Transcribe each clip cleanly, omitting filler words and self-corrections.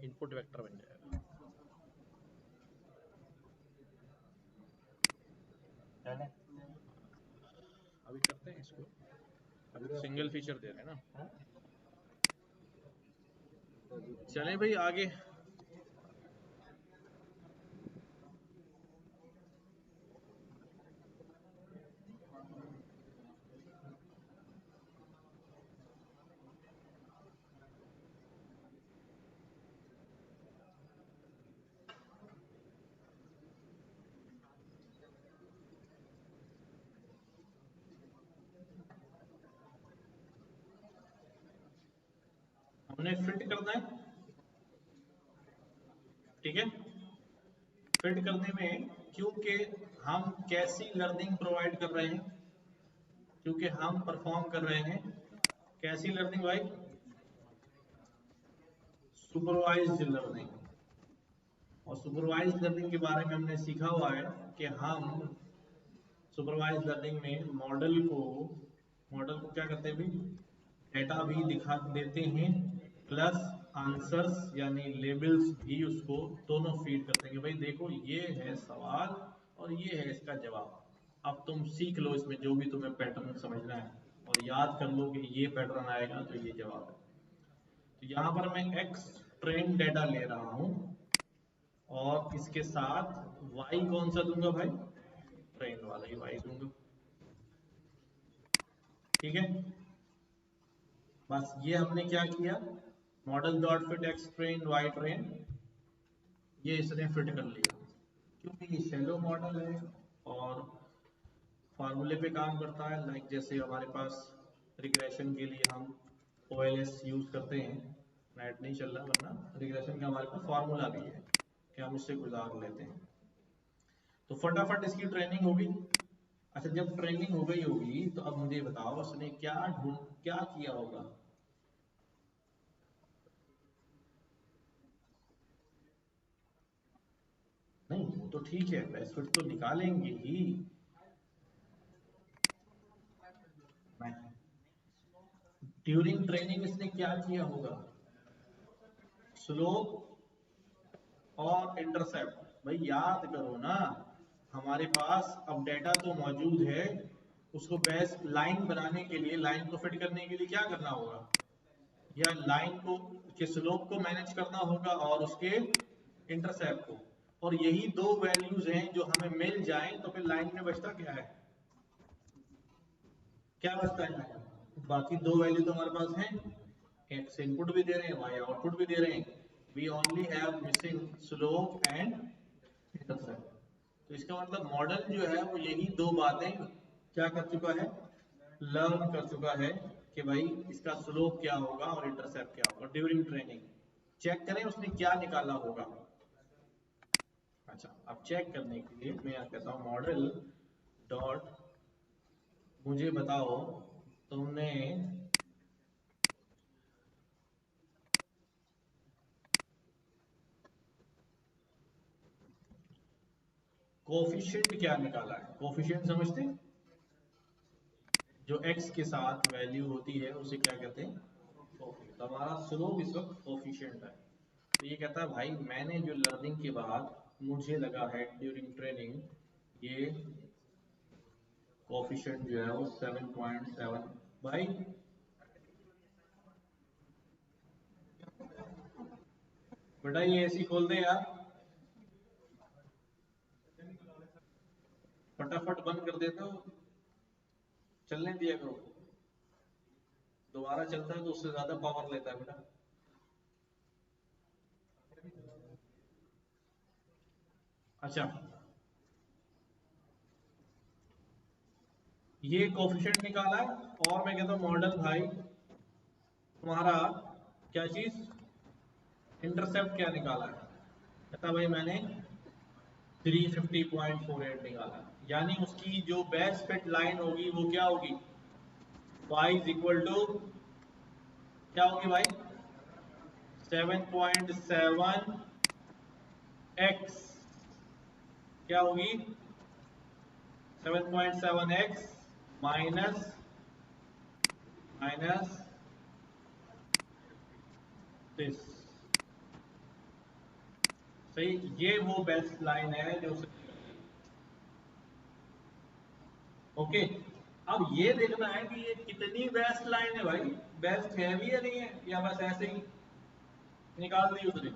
Input vector बन जाएगा। अभी करते हैं इसको, अभी तो सिंगल फीचर दे रहे हैं ना। चलें भाई आगे। हमने फिट करना है, ठीक है। फिट करने में क्योंकि हम कैसी लर्निंग प्रोवाइड कर रहे हैं, क्योंकि हम परफॉर्म कर रहे हैं कैसी लर्निंग भाई, सुपरवाइज्ड लर्निंग। और सुपरवाइज्ड लर्निंग के बारे में हमने सीखा हुआ है कि हम सुपरवाइज्ड लर्निंग में मॉडल को क्या करते हैं भी, डेटा भी दिखा देते हैं प्लस आंसर्स यानी लेबल्स भी उसको दोनों फीड करते हैं कि भाई देखो ये है सवाल और ये है इसका जवाब। अब तुम सीख लो इसमें जो भी तुम्हें पैटर्न समझना है और याद कर लो कि ये पैटर्न आएगा तो ये जवाब है। तो यहाँ पर मैं एक्स ट्रेन डेटा ले रहा हूँ और इसके साथ वाई कौन सा दूंगा भाई, ट्रेन वाला ही वाई दूंगा, ठीक है। बस ये हमने क्या किया, model dot fit X train Y train, ये इसने फिट कर लिया क्योंकि ये शैलो मॉडल है और फार्मूले पे काम करता है। लाइक जैसे हमारे पास रिग्रेशन के लिए हम OLS यूज करते हैं, नेट नहीं चल रहा वरना रिग्रेशन का हमारे पास फार्मूला भी है कि हम उससे गुजार लेते हैं। तो फटाफट इसकी ट्रेनिंग होगी। अच्छा जब ट्रेनिंग हो गई होगी तो अब मुझे बताओ उसने क्या किया होगा। नहीं वो तो ठीक है, बेस्ट फिट तो निकालेंगे ही। ड्यूरिंग ट्रेनिंग इसने क्या किया होगा, स्लोप और इंटरसेप्ट। भाई याद करो ना, हमारे पास अब डेटा तो मौजूद है, उसको बेस्ट लाइन बनाने के लिए, लाइन को फिट करने के लिए क्या करना होगा, या लाइन को के स्लोप को मैनेज करना होगा और उसके इंटरसेप्ट को। और यही दो वैल्यूज हैं जो हमें मिल जाएं तो फिर लाइन में बचता क्या है, क्या बचता है, बाकी दो वैल्यू तो हमारे पास हैं, एक्स इनपुट भी दे रहे हैं वाई आउटपुट भी दे रहे हैं, we only have missing slope and intercept. तो इसका मतलब मॉडल जो है वो यही दो बातें क्या कर चुका है, लर्न कर चुका है कि भाई इसका स्लोप क्या होगा और इंटरसेप्ट क्या होगा ड्यूरिंग ट्रेनिंग। चेक करें उसने क्या निकाला होगा। अच्छा अब चेक करने के लिए मैं यहाँ कहता हूँ मॉडल डॉट, मुझे बताओ तुमने कोफिशिएंट क्या निकाला है। कोफिशिएंट समझते हैं, जो x के साथ वैल्यू होती है उसे क्या कहते हैं, कोफिशिएंट। तो हमारा स्लोप इस वक्त कोफिशिएंट है। तो ये कहता है भाई मैंने जो लर्निंग के बाद मुझे लगा है ड्यूरिंग ट्रेनिंग, ये कोफिशिएंट जो है वो 7.7। भाई बेटा ये ऐसी खोल दे यार, फटाफट बंद कर देते हो, चलने दिया करो। दोबारा चलता है तो उससे ज्यादा पावर लेता है बेटा। अच्छा ये कोफिशिएंट निकाला है और मैं कहता हूँ मॉडल भाई तुम्हारा क्या चीज, इंटरसेप्ट क्या निकाला है। कहता भाई मैंने 350.48 निकाला, यानी उसकी जो बेस्ट फिट लाइन होगी वो क्या होगी, y इज इक्वल टू क्या होगी भाई, 7.7x, क्या होगी 7.7x माइनस माइनस दिस। सही, ये वो बेस्ट लाइन है जो ओके। अब ये देखना है कि ये कितनी बेस्ट लाइन है भाई, बेस्ट है भी या नहीं है, या बस ऐसे ही निकाल दी उसने।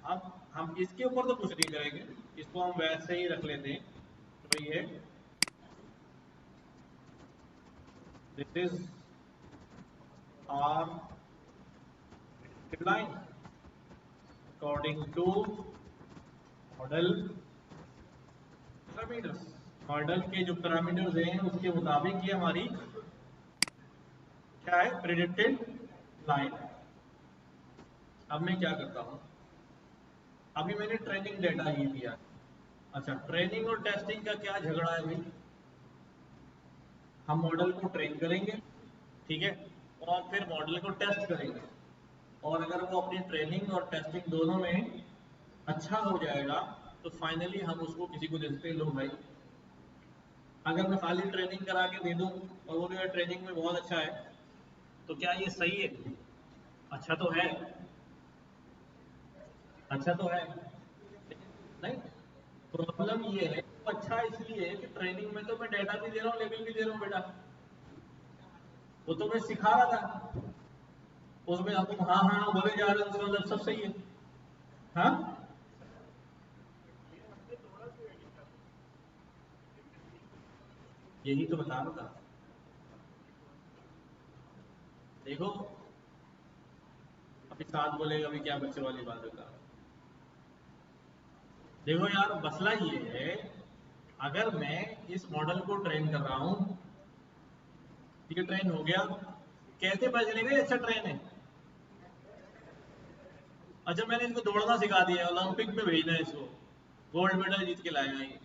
अब हम इसके ऊपर तो कुछ नहीं करेंगे, इसको हम वैसे ही रख लेते हैं। तो ये this is our line according to model parameters. Model के जो पैरामीटर्स हैं उसके मुताबिक ये हमारी क्या है, प्रेडिक्टेड लाइन। अब मैं क्या करता हूं, अभी मैंने ट्रेनिंग डेटा ही दिया। अच्छा, ट्रेनिंग और टेस्टिंग का क्या झगड़ा है भाई? हम मॉडल को ट्रेन करेंगे, ठीक है, और फिर मॉडल को टेस्ट करेंगे, और अगर वो अपनी ट्रेनिंग और टेस्टिंग दोनों में अच्छा हो जाएगा तो फाइनली हम उसको किसी को दे सकते हैं, लो भाई। अगर मैं खाली ट्रेनिंग करा के दे दूं और वो मेरा ट्रेनिंग में बहुत अच्छा है, तो क्या ये सही है? अच्छा तो है, अच्छा तो है, नहीं। प्रॉब्लम ये है, वो अच्छा इसलिए है कि ट्रेनिंग में तो मैं डेटा भी दे रहा हूँ, लेवल भी दे रहा हूँ बेटा, वो तो मैं सिखा रहा था, उसमें तुम हाँ हाँ बोले जा रहे हो, उसका मतलब सब सही है। हाँ, यही तो बता रहा था। देखो, अभी साथ बोलेगा, अभी क्या बच्चे वाली बात होगा। देखो यार, मसला ये है, अगर मैं इस मॉडल को ट्रेन कर रहा हूँ, ठीक है, ट्रेन हो गया, कैसे पता चलेगा ये अच्छा ट्रेन है? अच्छा, मैंने इसको दौड़ना सिखा दिया, ओलंपिक में भेजना है इसको, गोल्ड मेडल जीत के लाएगा ये,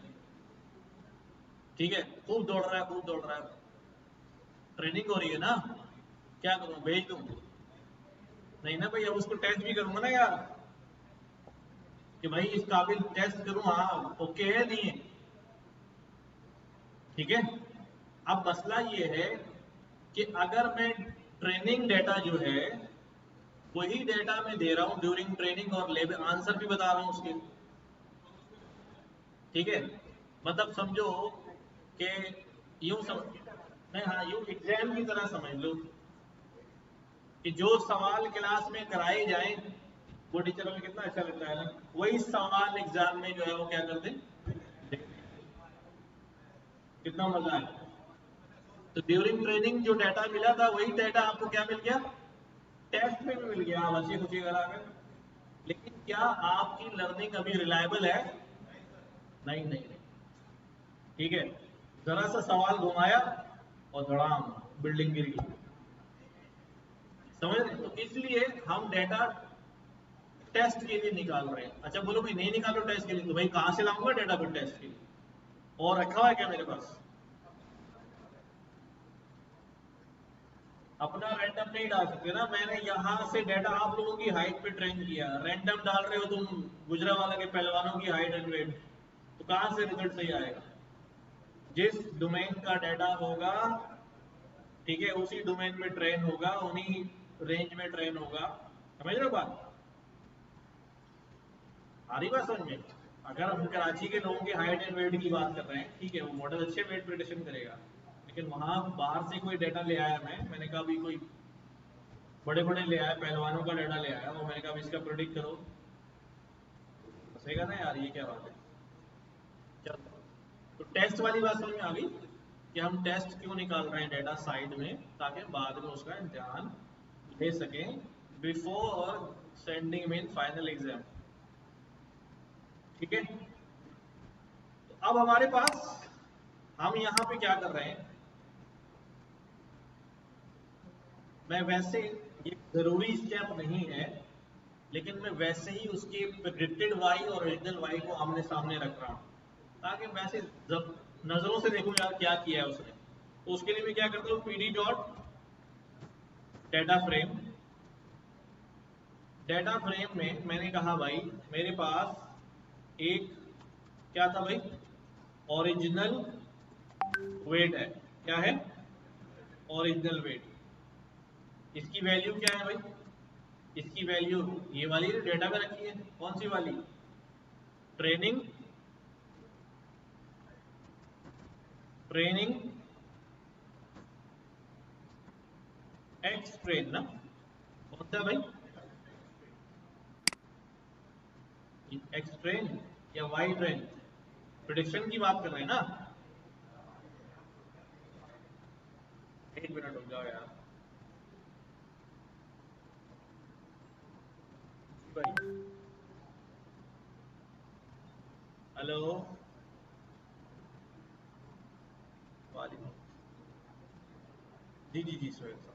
ठीक है, खूब दौड़ रहा है, खूब दौड़ रहा है, ट्रेनिंग हो रही है ना, क्या करूँ, भेज दूँ? नहीं ना भाई, अब उसको टेस्ट भी करूंगा ना यार, कि भाई इस काबिल टेस्ट करूँ, हाँ ओके है नहीं है, ठीक है। अब मसला ये है कि अगर मैं ट्रेनिंग डेटा जो है वही डेटा मैं दे रहा हूँ ड्यूरिंग ट्रेनिंग, और लेवल आंसर भी बता रहा हूँ उसके, ठीक है, मतलब समझो कि यूं नहीं, हाँ, यूं एग्जाम की तरह समझ लो कि जो सवाल क्लास में कराए जाए, वो टीचर में कितना अच्छा लगता है ना, वही सवाल एग्जाम में जो है वो क्या कर दे, कितना मजा है। तो ड्यूरिंग ट्रेनिंग जो डाटा मिला था वही डाटा आपको क्या मिल गया, टेस्ट में भी मिल गया, आप हंसी खुशी करा गए। लेकिन क्या आपकी लर्निंग अभी रिलायबल है? नहीं नहीं नहीं, ठीक है, जरा सा सवाल घुमाया और धड़ाम बिल्डिंग गिर गई, समझ रहे? तो इसलिए हम डेटा टेस्ट के लिए निकाल रहे हैं। अच्छा बोलो भाई नहीं निकालो टेस्ट के लिए, तो भाई कहां से लाऊंगा डेटा फिर टेस्ट के लिए? और रखा हुआ है क्या मेरे पास? अपना रैंडम नहीं डाल सकते ना, मैंने यहाँ से डेटा आप लोगों की हाइट पे ट्रेन किया, रैंडम डाल रहे हो तुम गुजरावाला के पहलवानों की हाइट एंड वेट, तो कहां से रिजल्ट सही आएगा? जिस डोमेन का डाटा होगा, ठीक है, उसी डोमेन में ट्रेन होगा, उन्हीं रेंज में ट्रेन होगा, समझ रहे हो बात? आ रही बात समझ में? अगर हम कराची के लोगों के हाइट एंड वेट की बात कर रहे हैं, ठीक है, वो मॉडल अच्छे वेट प्रिडिक्शन करेगा, लेकिन वहां बाहर से कोई डेटा ले आया, मैंने कहा अभी कोई बड़े बड़े ले आया, पहलवानों का डेटा ले आया, वो मैंने कहा इसका प्रिडिक्ट करो, फंसेगा ना यार, ये क्या बात है? चलो, तो टेस्ट वाली बात समझ में आ गई कि हम टेस्ट क्यों निकाल रहे हैं डेटा साइड में, ताकि बाद में उसका इम्तिहान ले सकें बिफोर सेंडिंग में फाइनल एग्जाम, ठीक है। तो अब हमारे पास, हम यहाँ पे क्या कर रहे हैं, मैं वैसे, ये जरूरी स्टेप नहीं है, लेकिन मैं वैसे ही उसके प्रेडिक्टेड वाई और ओरिजिनल वाई को आमने सामने रख रहा हूँ, ताकि वैसे जब नजरों से देखूं यार क्या किया है उसने, तो उसके लिए मैं क्या करता हूँ, PD dot data frame, data frame में मैंने कहा भाई मेरे पास एक क्या था भाई, ओरिजिनल वेट है, क्या है, ओरिजिनल वेट, इसकी वैल्यू क्या है भाई, इसकी वैल्यू ये वाली डेटा में रखी है, कौन सी वाली, ट्रेनिंग ट्रेनिंग एक्स ट्रेन ना, कौन सा भाई, एक्स ट्रेन या वाई ट्रेन, प्रिडिक्शन की बात कर रहे हैं ना। एक मिनट रुक जाओ यार भाई, हेलो वालेकुम, जी जी जी सोहेल साहब।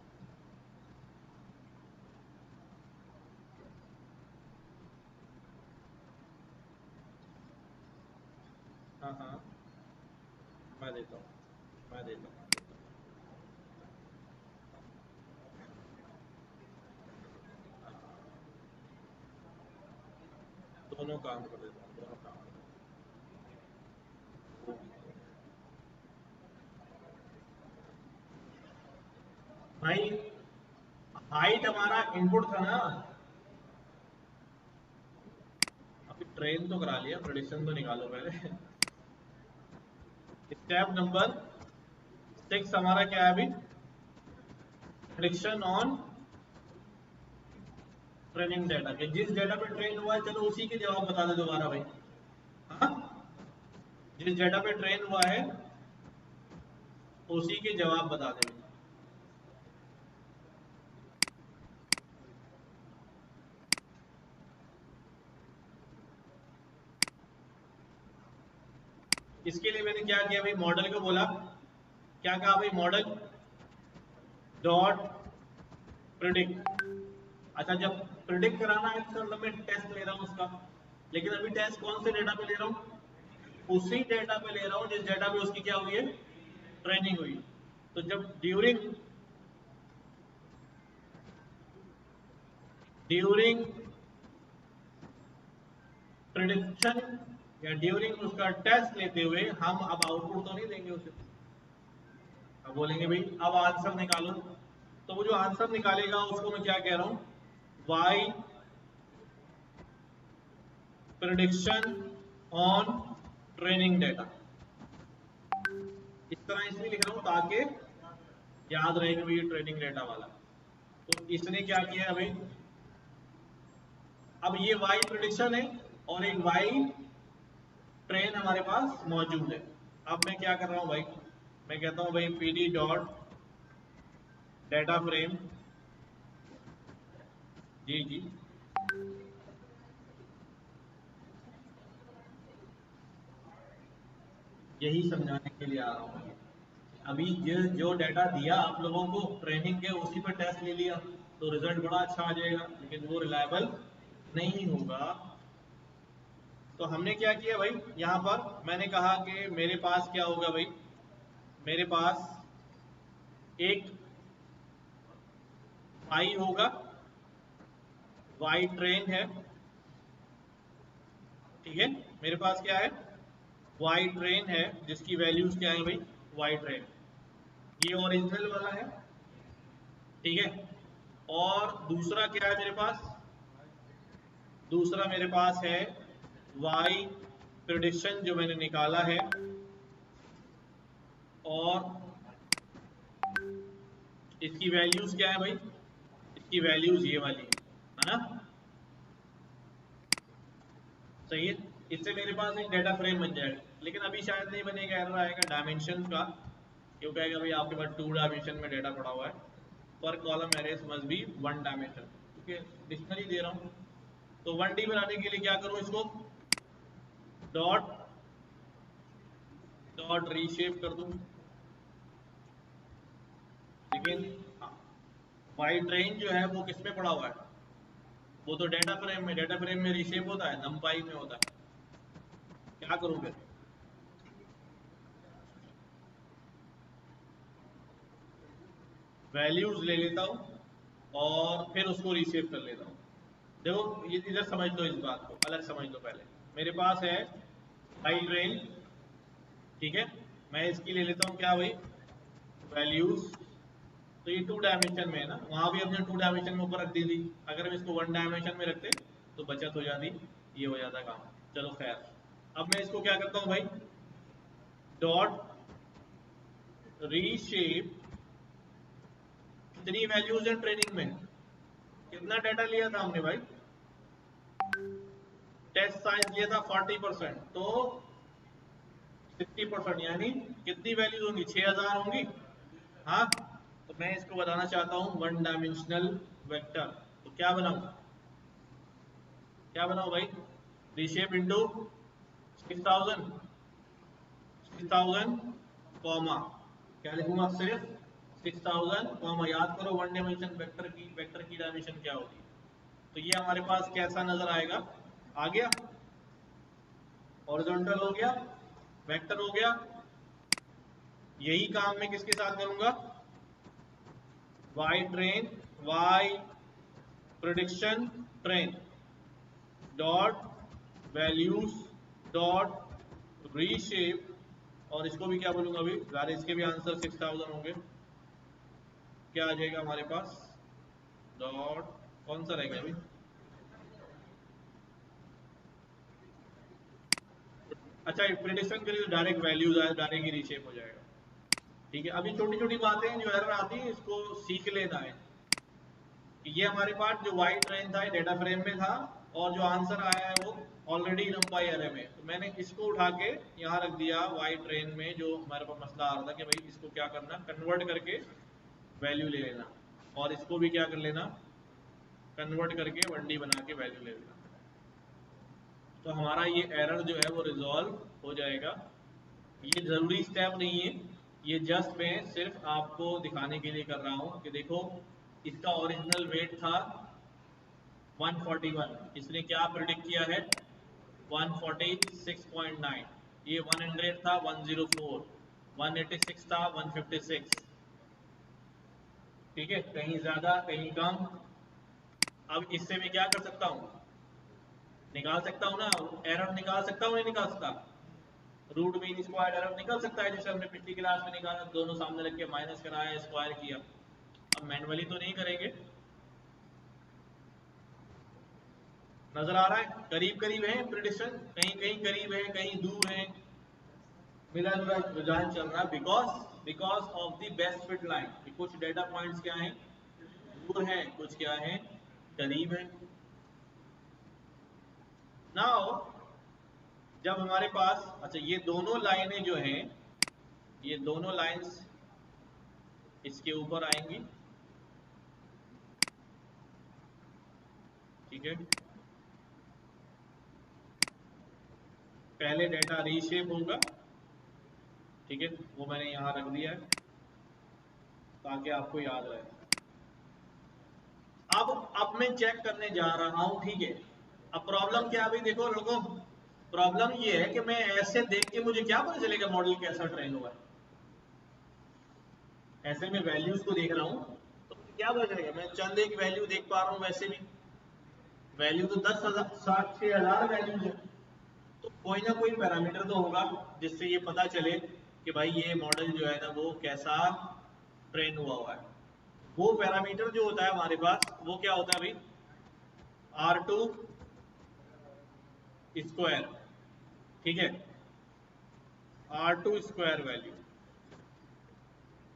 हाँ हाँ, मैं देता हूँ, मैं देता हूँ, दोनों काम कर देता हूँ, दोनों काम कर देता हूँ। भाई हाइट हमारा इनपुट था ना, अभी ट्रेन तो करा लिया, प्रेडिक्शन तो निकालो पहले। स्टेप नंबर 6 हमारा क्या है अभी, प्रेडिक्शन ऑन ट्रेनिंग डाटा के, जिस डाटा पे ट्रेन हुआ है चलो उसी के जवाब बता दे दोबारा भाई। हाँ, जिस डाटा पे ट्रेन हुआ है उसी के जवाब बता दे भाई। इसके लिए मैंने क्या किया भाई, मॉडल को बोला, क्या कहा भाई, मॉडल डॉट प्रिडिक्ट। अच्छा, जब प्रिडिक्ट कराना है तो मतलब मैं टेस्ट ले रहा हूँ उसका, लेकिन अभी टेस्ट कौन से डेटा पे ले रहा हूँ, उसी डेटा पे ले रहा हूँ जिस डेटा पे उसकी क्या हुई है, ट्रेनिंग हुई। तो जब ड्यूरिंग ड्यूरिंग प्रिडिक्शन या ड्यूरिंग उसका टेस्ट लेते हुए हम अब आउटपुट तो नहीं देंगे उसे, अब बोलेंगे भाई अब आंसर निकालो। तो वो जो आंसर निकालेगा उसको मैं क्या कह रहा हूं, Y prediction on training data. इस तरह इसलिए लिख रहा हूं ताकि याद रहेगा भाई ये ट्रेनिंग डेटा वाला। तो इसने क्या किया भाई, अब ये वाई प्रिडिक्शन है और एक वाई ट्रेन हमारे पास मौजूद है। अब मैं क्या कर रहा हूं भाई, मैं कहता हूं भाई P D dot data frame, जी जी, यही समझाने के लिए आ रहा हूँ। अभी जो डाटा दिया आप लोगों को ट्रेनिंग के, उसी पर टेस्ट ले लिया तो रिजल्ट बड़ा अच्छा आ जाएगा, लेकिन वो रिलायबल नहीं होगा। तो हमने क्या किया भाई, यहाँ पर मैंने कहा कि मेरे पास क्या होगा भाई, मेरे पास एक वाई होगा, वाई ट्रेन है, ठीक है, मेरे पास क्या है, वाई ट्रेन है जिसकी वैल्यूज क्या है भाई, वाई ट्रेन, ये ओरिजिनल वाला है, ठीक है। और दूसरा क्या है मेरे पास, दूसरा मेरे पास है वाई प्रिडिक्शन जो मैंने निकाला है, और इसकी वैल्यूज क्या है भाई, इसकी वैल्यूज ये वाली है ना, सही है। इससे मेरे पास एक डाटा फ्रेम बन जाएगा, लेकिन अभी शायद नहीं बनेगा, एरर आएगा डायमेंशन का, क्यों कहेगा भाई आपके पास 2 डायमेंशन में डाटा पड़ा हुआ है, पर column arrays must be 1 dimension, क्योंकि डिक्शनरी दे रहा हूँ। तो 1D बनाने के लिए क्या करूँ, इसको डॉट डॉट रीशेप कर दूँ, लेकिन वाई ट्रेन जो है वो किस में पड़ा हुआ है, वो तो डेटा फ्रेम में, डेटा फ्रेम में रीशेप होता है, नंपाई में होता है, क्या करूं फिर, वैल्यूज ले लेता हूं और फिर उसको रीशेप कर लेता हूं। देखो ये इधर समझ लो, इस बात को अलग समझ लो, पहले मेरे पास है वाई ट्रेन, ठीक है, मैं इसकी ले लेता हूं क्या भाई, वैल्यूज तो ये 2 डायमेंशन में है ना, वहां भी हमने 2 डायमेंशन में ऊपर रख दी थी, अगर हम इसको 1 डायमेंशन में रखते तो बचत हो जाती, ये हो जाता काम। चलो खैर, अब मैं इसको क्या करता हूँ भाई, डॉट रीशेप, कितनी वैल्यूज है ट्रेनिंग में, कितना डाटा लिया था हमने भाई, टेस्ट साइज लिया था 40%, तो 60% यानी कितनी वैल्यूज होंगी, 6000 होंगी। हाँ, तो मैं इसको बताना चाहता हूँ 1 डायमेंशनल वेक्टर, तो क्या बनाऊं, क्या बनाऊं भाई, रीशेप इंटू 6000, 6000 कॉमा, क्या लिखूंगा, सिर्फ 6000 कॉमा, याद करो 1 डायमेंशन वेक्टर की डायमेंशन क्या होती है। तो ये हमारे पास कैसा नजर आएगा, आ गया, हॉरिजॉन्टल हो गया, वेक्टर हो गया। यही काम मैं किसके साथ करूंगा, Y train, Y prediction train dot values dot reshape, और इसको भी क्या बोलूंगा अभी, यार इसके भी आंसर 6000 होंगे, क्या आ जाएगा हमारे पास, डॉट, कौन सा रहेगा अभी, अच्छा प्रिडिक्शन के लिए तो डायरेक्ट वैल्यूज आए, डायरेक्ट ही रीशेप हो जाएगा। ठीक है, अभी छोटी छोटी बातें जो एरर आती है इसको सीख लेना है कि ये हमारे पास जो वाई ट्रेन था डेटा फ्रेम में था, और जो आंसर आया है वो ऑलरेडी नंपाई एरे में, तो मैंने इसको उठा के यहाँ रख दिया वाई ट्रेन में, जो हमारे पास मसला आ रहा था कि भाई इसको क्या करना, कन्वर्ट करके वैल्यू ले लेना, और इसको भी क्या कर लेना, कन्वर्ट करके 1D बना के वैल्यू ले लेना, तो हमारा ये एरर जो है वो रिजॉल्व हो जाएगा। ये ज़रूरी स्टेप नहीं है, ये जस्ट मैं सिर्फ आपको दिखाने के लिए कर रहा हूँ कि देखो इसका ओरिजिनल वेट था 141, इसने क्या प्रिडिक्ट किया है 146.9, ये 100 था 104, 186 था 156, ठीक है, कहीं ज़्यादा कहीं कम। अब इससे मैं क्या कर सकता हूँ, निकाल सकता हूँ ना, एरर निकाल सकता हूँ, नहीं निकाल सकता, रूट मीन स्क्वायर एरर निकल सकता है, जैसे हमने पिछली क्लास में निकाला, दोनों सामने रख के माइनस कराया, स्क्वायर किया। अब मैनुअली तो नहीं करेंगे, नजर आ रहा है, करीब करीब है प्रिडिक्शन, कहीं कहीं करीब है कहीं दूर है, मिला जुला रुझान चल रहा है, because of the best fit line. कुछ डेटा पॉइंट्स क्या हैं, दूर हैं, कुछ क्या है, करीब है। नाउ जब हमारे पास, अच्छा ये दोनों लाइनें जो हैं, ये दोनों लाइंस इसके ऊपर आएंगी, ठीक है, पहले डेटा रीशेप होगा, ठीक है, वो मैंने यहाँ रख दिया है ताकि आपको याद रहे। अब मैं चेक करने जा रहा हूँ, ठीक है, अब प्रॉब्लम क्या, अभी देखो लोगों, प्रॉब्लम ये है कि मैं ऐसे देख के मुझे क्या पता चलेगा मॉडल कैसा ट्रेन हुआ है, ऐसे में वैल्यूज को देख रहा हूँ तो क्या पता चलेगा, मैं चंद एक वैल्यू देख पा रहा हूँ, वैसे भी वैल्यू तो 10,000 6000 वैल्यूज है, तो कोई ना कोई पैरामीटर तो होगा जिससे ये पता चले कि भाई ये मॉडल जो है ना वो कैसा ट्रेन हुआ है। वो पैरामीटर जो होता है हमारे पास वो क्या होता है भाई, R2 स्क्वायर, ठीक है, R2 स्क्वायर वैल्यू।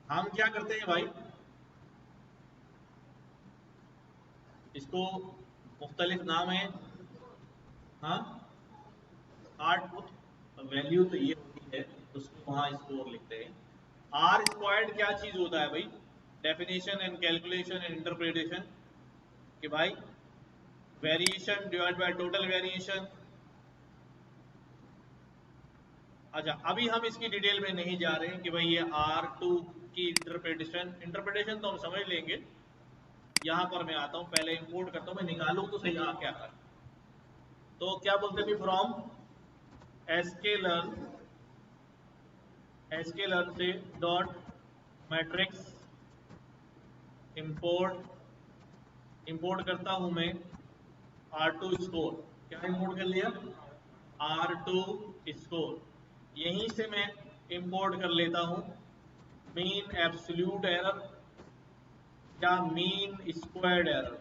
हम क्या करते हैं भाई, इसको मुख्तलिफ नाम है, हाँ, R2 वैल्यू तो ये होती है, उसको वहां स्कोर लिखते हैं। आर स्क्वायर्ड क्या चीज होता है भाई, definition and calculation and interpretation, कि भाई variation divide by total variation. अच्छा अभी हम इसकी डिटेल में नहीं जा रहे हैं कि भाई ये R2 की इंटरप्रिटेशन तो हम समझ लेंगे, यहां पर मैं आता हूं, पहले इंपोर्ट करता हूं, मैं निकालूं तो सही आ क्या कर, तो क्या बोलते हैं फ्रॉम एसकेलर से डॉट मैट्रिक्स इंपोर्ट करता हूं मैं R2 स्कोर, क्या इंपोर्ट कर लिया, R2 स्कोर, यहीं से मैं इंपोर्ट कर लेता हूं मीन एब्सोल्यूट एरर, या mean squared error,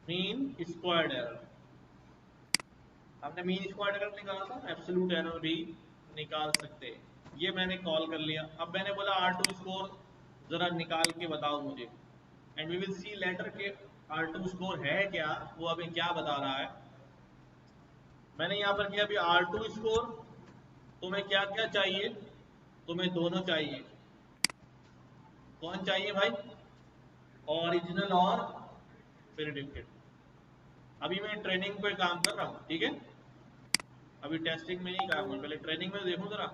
mean squared error. हमने मीन स्क्वायर्ड एरर निकाला था, एब्सोल्यूट एरर भी निकाल सकते हैं। ये मैंने कॉल कर लिया। अब मैंने बोला R2 स्कोर जरा निकाल के बताओ मुझे, and we will see later के R2 स्कोर है क्या, वो अभी क्या बता रहा है। मैंने यहाँ पर किया अभी R2 स्कोर। तुम्हें क्या क्या चाहिए, तुम्हें दोनों चाहिए। कौन चाहिए भाई, ओरिजिनल और प्रेडिक्टेड। अभी मैं ट्रेनिंग पे काम कर रहा हूँ, ठीक है, अभी टेस्टिंग में नहीं काम है, पहले ट्रेनिंग में देखूं जरा।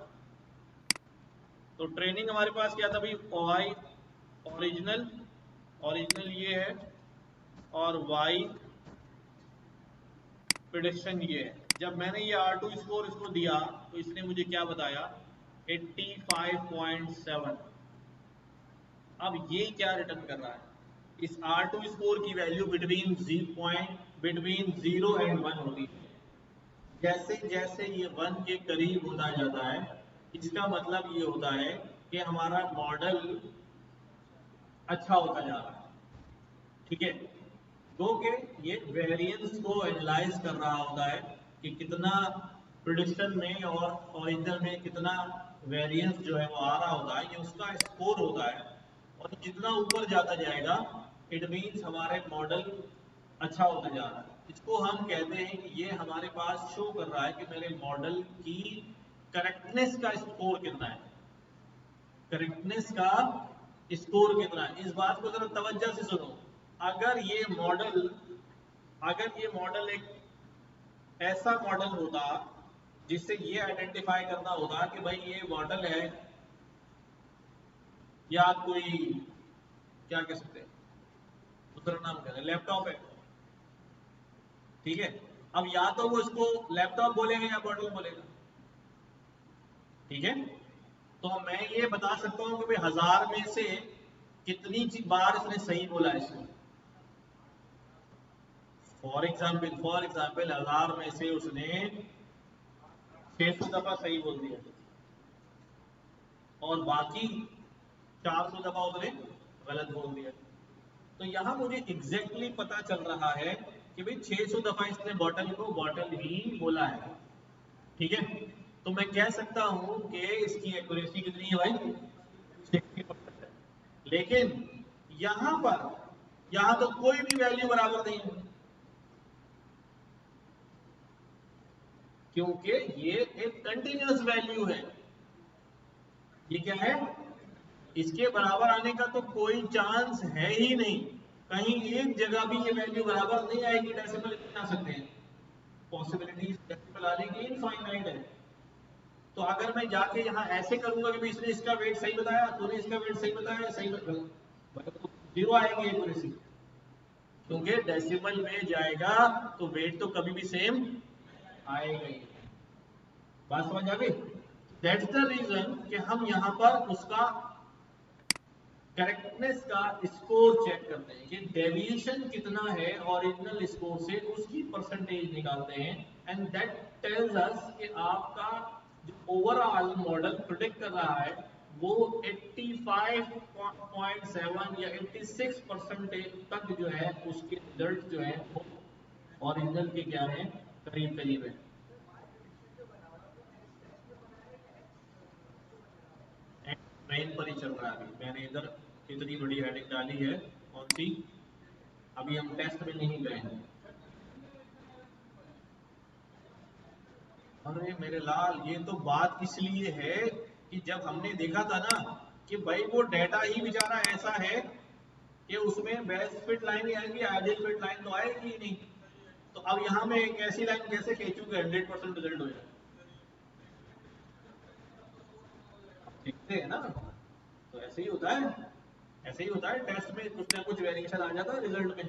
तो ट्रेनिंग हमारे पास क्या था भाई, वाई ओरिजिनल, ओरिजिनल ये है, और वाई प्रेडिक्शन ये है। जब मैंने ये R2 स्कोर इसको दिया तो इसने मुझे क्या बताया, 85.7। अब ये क्या रिटर्न कर रहा है, इस R2 स्कोर की वैल्यू बिटवीन 0 एंड 1 होती है। जैसे जैसे ये 1 के करीब होता जाता है, इसका मतलब ये होता है कि हमारा मॉडल अच्छा होता जा रहा है, ठीक है। दो के ये वेरिएंस को एनालाइज कर रहा होता है कि कितना प्रिडिक्शन में और ओरिजिनल में कितना वेरिएंस जो है वो आ रहा होता है, ये उसका स्कोर होता है। और जितना ऊपर जाता जाएगा इट मीन्स हमारे मॉडल अच्छा होता जा रहा है। इसको हम कहते हैं कि ये हमारे पास शो कर रहा है कि मेरे मॉडल की करेक्टनेस का स्कोर कितना है, करेक्टनेस का स्कोर कितना है। इस बात को जरा तवज्जो से सुनो। अगर ये मॉडल, अगर ये मॉडल एक ऐसा मॉडल होता जिससे ये आइडेंटिफाई करना होता कि भाई ये मॉडल है या कोई क्या कह सकते हैं, दूसरा नाम क्या है, लैपटॉप है, ठीक है। अब या तो वो इसको लैपटॉप बोलेगा या मॉडल बोलेगा, ठीक है। तो मैं ये बता सकता हूं कि भाई 1000 में से कितनी बार इसने सही बोला है इसको। फॉर एग्जाम्पल 1000 में से उसने 600 दफा सही बोल दिया और बाकी 400 दफा उसने गलत बोल दिया। तो यहां मुझे एग्जैक्टली पता चल रहा है कि भाई 600 दफा इसने बॉटल को बॉटल ही बोला है, ठीक है। तो मैं कह सकता हूं कि इसकी एक्यूरेसी कितनी है भाई, 60%। लेकिन यहां पर, यहां तो कोई भी वैल्यू बराबर नहीं है, क्योंकि ये एक कंटिन्यूअस वैल्यू है। ये क्या है, इसके बराबर आने का तो कोई चांस है ही नहीं। कहीं एक जगह भी ये वैल्यू बराबर नहीं आएगी। डेसिमल इतने आ सकते हैं, पॉसिबिलिटीज डेसिमल आने की इनफाइनाइट है। तो अगर मैं जाके यहाँ ऐसे करूंगा कि इसने इसका वेट सही बताया, तूने इसका वेट सही बताया, सही तो जीरो आएगी एक्यूरेसी, क्योंकि डेसिमल में जाएगा तो वेट तो कभी भी सेम आएगा ही। बात समझ आ गई। दैट्स द रीजन कि हम यहाँ पर उसका करेक्टनेस का स्कोर चेक करते हैं कि डेविएशन कितना है ओरिजिनल स्कोर से, उसकी परसेंटेज निकालते हैं। एंड दैट टेल्स अस कि आपका जो ओवरऑल मॉडल प्रिडिक्ट कर रहा है वो 85.7 या 86% तक जो है उसके रिजल्ट जो है वो ओरिजिनल के क्या है, करीब करीब है। ट्रेन पर ही चल रहा है। अभी मैंने इधर इतनी बड़ी हेडिंग डाली है, कौन सी, अभी हम टेस्ट में नहीं गए हैं। अरे मेरे लाल, ये तो बात इसलिए है कि जब हमने देखा था ना कि भाई वो डेटा ही बेचारा ऐसा है कि उसमें बेस्ट फिट लाइन ही आएगी, आइडियल फिट लाइन तो आएगी ही नहीं। तो अब यहाँ मैं एक ऐसी लाइन कैसे खींचूं कि 100% रिजल्ट हो जाए। देखते हैं ना, तो ऐसे ही होता है, ऐसे ही होता है टेस्ट में कुछ ना कुछ वेरिएशन आ जाता है रिजल्ट में,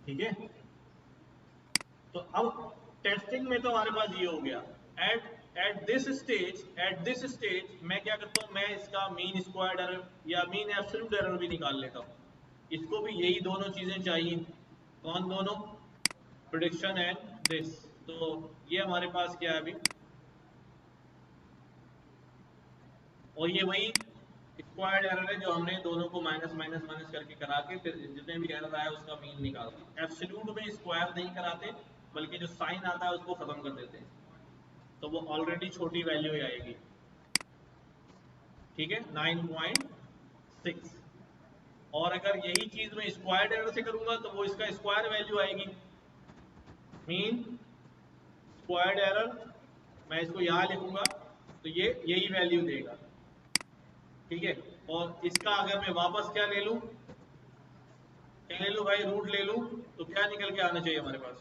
ठीक है। तो अब टेस्टिंग में तो हमारे पास ये हो गया। एट दिस स्टेज मैं क्या करता हूँ, मैं इसका मीन स्क्वायर्ड एरर या मीन एब्सोल्यूट एरर भी निकाल लेता हूँ। इसको भी यही दोनों चीजें चाहिए। कौन दोनों, प्रेडिक्शन एंड दिस। तो ये हमारे पास क्या है अभी, और ये वही स्क्वायर्ड एरर है जो हमने दोनों को माइनस माइनस माइनस करके करा के फिर जितने भी एरर आया उसका मीन निकालते। एब्सोल्यूट में स्क्वायर नहीं कराते बल्कि जो साइन आता है उसको खत्म कर देते हैं, तो वो ऑलरेडी छोटी वैल्यू ही आएगी। ठीक है 9.6। और अगर यही चीज मैं स्क्वायर्ड एरर से करूंगा तो वो इसका स्क्वायर वैल्यू आएगी। मीन स्क्वायर्ड एरर मैं इसको यहां लिखूंगा तो ये यही वैल्यू देगा। ठीक है, और इसका अगर मैं वापस क्या ले लूं, क्या ले लूं भाई, रूट ले लूं, तो क्या निकल के आना चाहिए हमारे पास।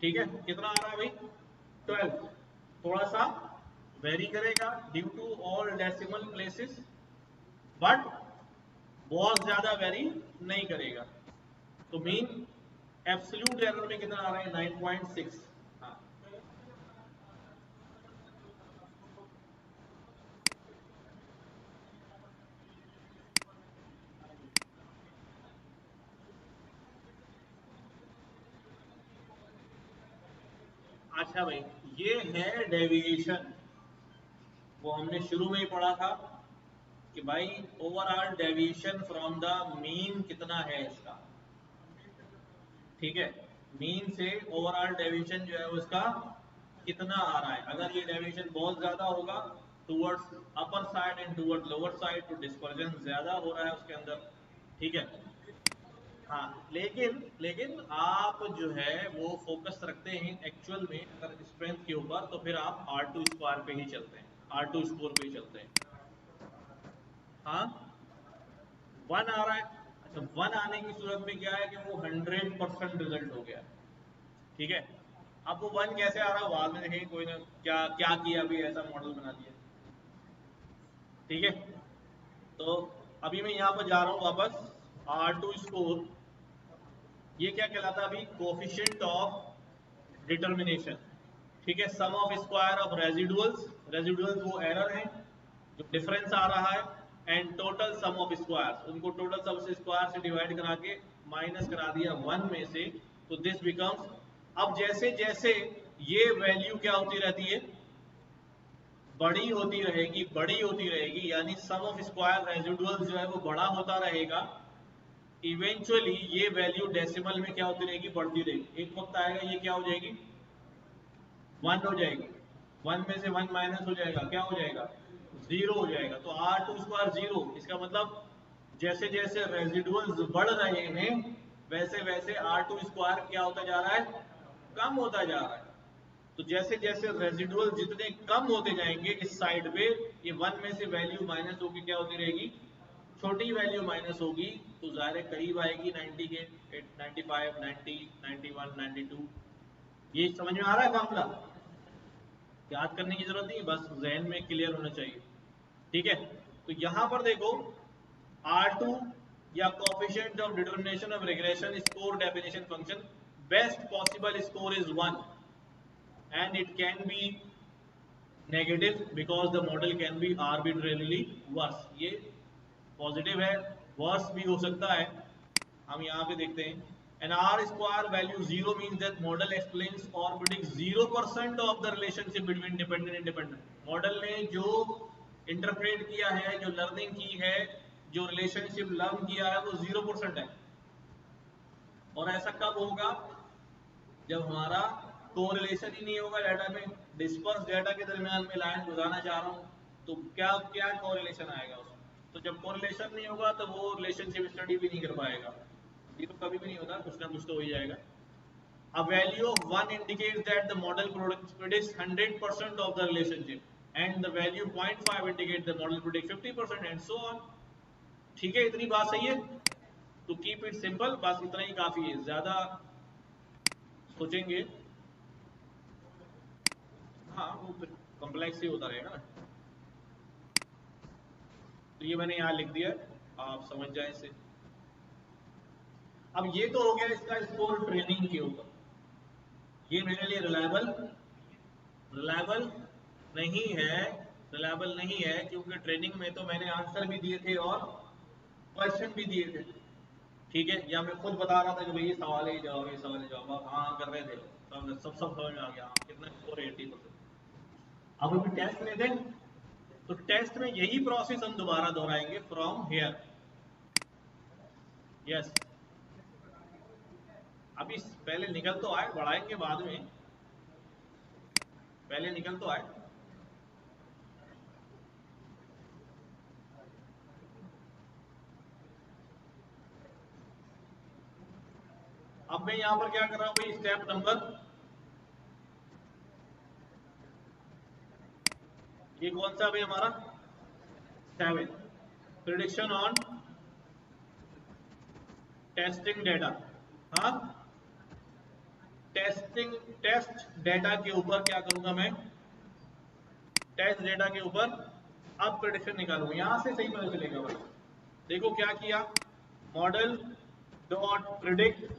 ठीक है, कितना आ रहा है भाई 12। थोड़ा सा वेरी करेगा due to all decimal places, but बहुत ज्यादा वेरी नहीं करेगा। तो मीन एब्सोल्यूट एरर में कितना आ रहा है 9.6। हाँ अच्छा भाई, ये है डेविएशन। वो हमने शुरू में ही पढ़ा था कि भाई overall deviation from the mean कितना है इसका। ठीक है, मीन से ओवरऑल डेविएशन जो है उसका कितना आ रहा है। अगर ये डेविएशन बहुत ज्यादा होगा towards upper side and towards lower side, तो डिस्पर्जन ज्यादा हो रहा है उसके अंदर। ठीक है, हाँ लेकिन लेकिन आप जो है वो फोकस रखते हैं एक्चुअल में अगर स्ट्रेंथ के ऊपर, तो फिर आप R2 स्क्वायर पे ही चलते हैं, R2 स्कोर पे ही चलते हैं। हाँ 1 आ रहा है। अच्छा 1 आने की सूरत में क्या है कि वो 100% रिजल्ट हो गया। ठीक है, अब वो 1 कैसे आ रहा है बाद में देखेंगे, कोई ना क्या क्या किया अभी ऐसा मॉडल बना दिया। ठीक है, तो अभी मैं यहाँ पर जा रहा हूँ वापस। R2 स्कोर ये क्या कहलाता है अभी, कोफिशिएंट ऑफ डिटर्मिनेशन। ठीक है, सम of square of residuals, residuals वो एरर है जो डिफरेंस आ रहा है, and total sum of squares, उनको टोटल सम से स्क्वायर से डिवाइड करा के माइनस करा दिया 1 में से, तो दिस बिकम्स। अब जैसे जैसे ये वैल्यू क्या होती रहती है, बड़ी होती रहेगी, बड़ी होती रहेगी, यानी सम ऑफ स्क्वायर रेजिडुअल्स जो है वो बड़ा होता रहेगा। इवेंचुअली ये वैल्यू डेसिमल में क्या होती रहेगी, बढ़ती रहेगी। एक वक्त आएगा ये क्या हो जाएगी, 1 हो जाएगी। 1 में से 1 माइनस हो जाएगा, क्या हो जाएगा, 0 हो जाएगा। तो R2 स्क्वायर 0, इसका मतलब जैसे जैसे रेजिडुअल्स बढ़ रहे हैं वैसे वैसे R2 स्क्वायर क्या होता जा रहा है, कम होता जा रहा है। तो जैसे जैसे रेजिडुअल जितने कम होते जाएंगे इस साइड पे, ये 1 में से वैल्यू माइनस होगी, क्या होती रहेगी, छोटी वैल्यू माइनस होगी, तो ज़ाहिर करीब आएगी 90 के, 95, 90, 91, 92। ये समझ में आ रहा है मामला, याद करने की जरूरत नहीं, बस जहन में क्लियर होना चाहिए। ठीक है, तो यहां पर देखो R2 या coefficient of determination of regression score definition function, best possible score is 1 and it can be negative because the model can be arbitrarily worse. ये पॉजिटिव है, वर्स भी हो सकता है। हम यहाँ पे देखते हैं an R square value 0 means that model explains or predicts 0% of the relationship between dependent and dependent। Model ने जो इंटरप्रेट किया है, जो लर्निंग की है, जो रिलेशनशिप लर्न किया है वो 0% है। और ऐसा कब होगा, जब हमारा कोरिलेशन ही नहीं होगा डाटा में। डिस्पर्स डाटा के दरमियान में लाइन गुजारना चाह रहा हूँ तो क्या क्या कोरिलेशन आएगा उसमें। तो जब कोरिलेशन नहीं होगा तो वो रिलेशनशिप स्टडी भी नहीं कर पाएगा, जीरो कभी भी नहीं होता, कुछ ना कुछ तो हो ही जाएगा। A value of 1 indicates that the model predicts 100% of the relationship, and the value 0.5 indicates the model predicts 50% and so on। ठीक है, इतनी बात सही है। तो कीप इट सिंपल, बस इतना ही काफी है, ज्यादा सोचेंगे हाँ वो फिर कॉम्प्लेक्स ही होता रहेगा ना। तो ये मैंने यहाँ लिख दिया, आप समझ जाए इसे। अब ये तो हो गया इसका स्कोर ट्रेनिंग के ऊपर। ये मेरे लिए रिलायबल रिलायबल नहीं है, रिलायबल नहीं है, क्योंकि ट्रेनिंग में तो मैंने आंसर भी दिए थे और क्वेश्चन भी दिए थे। ठीक है, या मैं खुद बता रहा था कि भाई ये सवाल ही जवाब, ये सवाल ही जवाब, आप हाँ हाँ कर रहे थे, सब सब समझ में आ गया। हाँ, कितना स्कोर है 80%। अब अभी टेस्ट लेते हैं, तो टेस्ट में यही प्रोसेस हम दोबारा दोहराएंगे फ्रॉम हेयर। यस, अभी पहले निकल तो आए, बढ़ाएंगे बाद में, पहले निकल तो आए। अब मैं यहां पर क्या कर रहा हूं भाई, स्टेप नंबर, ये कौन सा भाई हमारा 7, प्रिडिक्शन ऑन टेस्टिंग डेटा। हाँ, टेस्ट डेटा के ऊपर क्या करूंगा मैं, टेस्ट डेटा के ऊपर अब प्रिडिक्शन निकालूंगा, यहां से सही पता चलेगा भाई। देखो क्या किया, मॉडल डॉट प्रिडिक्ट,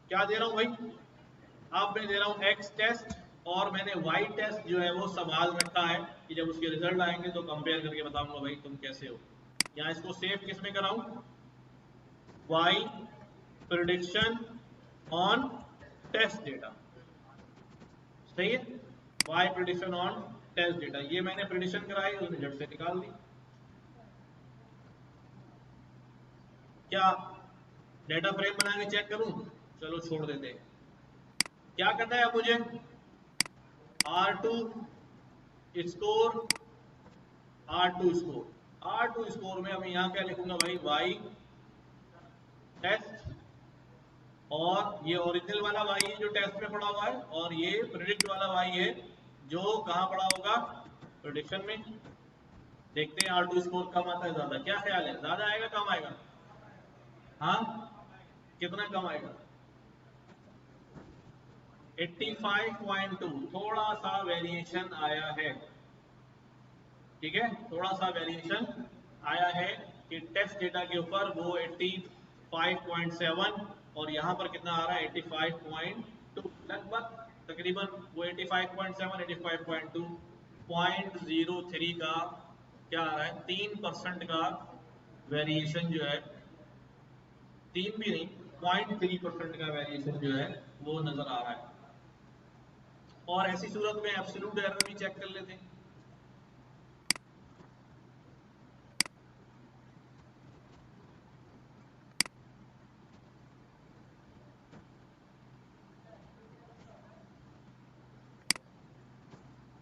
क्या दे रहा हूं भाई, अब मैं दे रहा हूं एक्स टेस्ट, और मैंने वाई टेस्ट जो है वो संभाल रखा है कि जब उसके रिजल्ट आएंगे तो कंपेयर करके बताऊंगा भाई तुम कैसे हो। यहाँ इसको सेव किस में कराऊं, Y prediction on test data, सही है, Y prediction on test data, ये मैंने प्रिडिक्शन कराई, उसने झट से निकाल दी। क्या डेटा फ्रेम बना के चेक करूं, चलो छोड़ देते हैं। क्या करना है अब मुझे, R2 score, R2 score, R2 score में अब यहाँ क्या लिखूंगा भाई, वाई टेस्ट, और ये ओरिजिनल वाला वाई है जो टेस्ट में पड़ा हुआ है, और ये प्रिडिक्ट वाला वाई है जो कहाँ पड़ा होगा, प्रिडिक्शन में। देखते हैं R2 स्कोर कम आता है ज्यादा, क्या ख्याल है, ज्यादा आएगा कम आएगा, हाँ कितना कम आएगा, 85.2, थोड़ा सा वेरिएशन आया है, ठीक है, थोड़ा सा वेरिएशन आया है कि टेस्ट डेटा के ऊपर वो 85.7 और यहाँ पर कितना आ रहा है 85.2, लगभग तकरीबन वो 85.7 85.2 0.03 का क्या आ रहा है, 3% का वेरिएशन जो है, 3 भी नहीं 0.3% का वेरिएशन जो है वो नजर आ रहा है। और ऐसी सूरत में एब्सोल्यूट एरर भी चेक कर लेते हैं।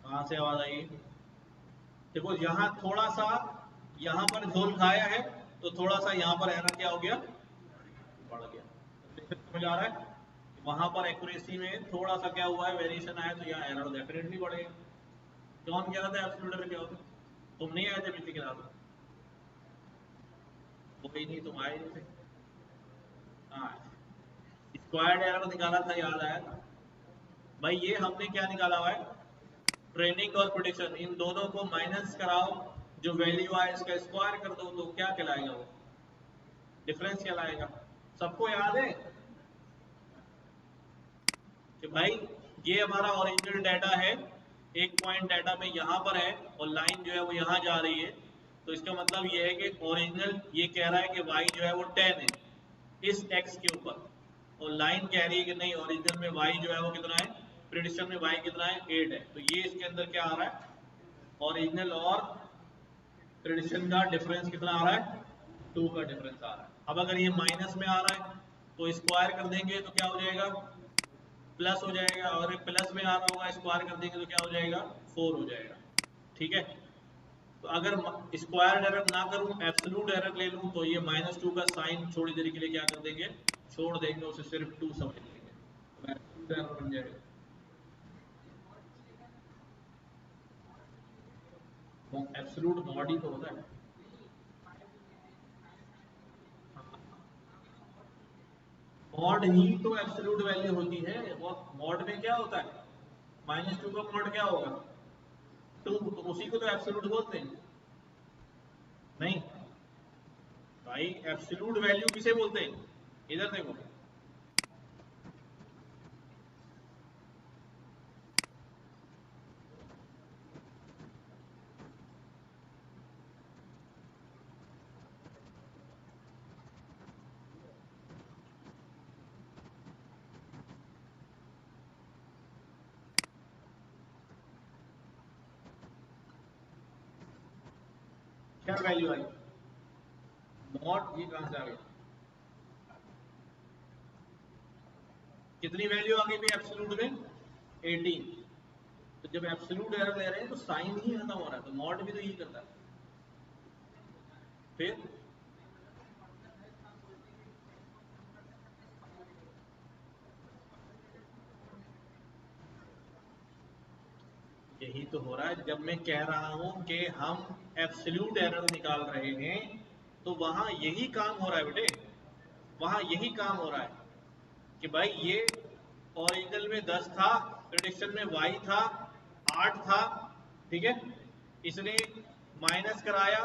कहाँ से आवाज आई, देखो यहाँ थोड़ा सा यहाँ पर झोल खाया है, तो थोड़ा सा यहाँ पर एरर क्या हो गया, बढ़ गया, समझ आ रहा है, वहां पर एक्यूरेसी में थोड़ा सा क्या हुआ है, वेरिएशन आया, तो यहाँ एरर डेफिनेटली बढ़ेगा। कौन कह रहा था एब्सोल्यूट एरर क्या होता है, तुम नहीं आए थे पीछे के साथ, कोई नहीं, तुम आए नहीं थे। हाँ, स्क्वायर्ड एरर निकाला था, याद आया था भाई, ये हमने क्या निकाला हुआ है, ट्रेनिंग और प्रेडिक्शन, इन दोनों को माइनस कराओ, जो वैल्यू आए इसका स्क्वायर कर दो, तो क्या कहलाएगा वो, डिफरेंस कहलाएगा। सबको याद है कि भाई ये हमारा ओरिजिनल डाटा है, एक पॉइंट डाटा में यहाँ पर है और लाइन जो है वो यहाँ जा रही है, तो इसका मतलब ये है कि ओरिजिनल ये कह रहा है कि y जो है वो 10 है इस x के ऊपर, और लाइन कह रही है कि नहीं ओरिजिनल में y जो है वो कितना है, प्रेडिक्शन में y कितना है 8 है, तो ये इसके अंदर क्या आ रहा है, ओरिजिनल और प्रेडिक्शन का डिफरेंस कितना आ रहा है, 2 का डिफरेंस आ रहा है। अब अगर ये माइनस में आ रहा है तो स्क्वायर कर देंगे तो क्या हो जाएगा, प्लस हो जाएगा, और प्लस में आ रहा होगा स्क्वायर कर देंगे तो क्या हो जाएगा, 4 हो जाएगा, ठीक है। तो अगर स्क्वायर एरर ना करूं, एब्सोल्यूट एरर ले लूं, तो ये -2 का साइन थोड़ी देर के लिए क्या कर देंगे, छोड़ देंगे, उसे सिर्फ 2 समझ लेंगे, तो एब्सोल्यूट एरर बन जाएगा। तो एब्सोल्यूट मॉड ही तो होता है, मॉड ही तो एब्सोल्यूट वैल्यू होती है, और मॉड में क्या होता है, -2 का मॉड क्या होगा, 2, तो उसी को तो एब्सोल्यूट बोलते हैं। नहीं भाई, एब्सोल्यूट वैल्यू किसे बोलते हैं, इधर देखो, क्या वैल्यू आई, मॉड, ये कहां से आ गई, कितनी वैल्यू आ गई भाई एब्सोल्यूट में 18। तो जब एब्सोल्यूट एरर ले रहे हैं तो साइन ही खत्म हो रहा है, तो मॉड भी तो यही करता है। फिर यही तो हो रहा है, जब मैं कह रहा हूं कि हम एब्सोल्यूट एरर निकाल रहे हैं तो वहां यही काम हो रहा है बेटे, वहां यही काम हो रहा है कि भाई ये ओरिजिनल में 10 था, प्रेडिक्शन में y था 8 था, ठीक है, इसने माइनस कराया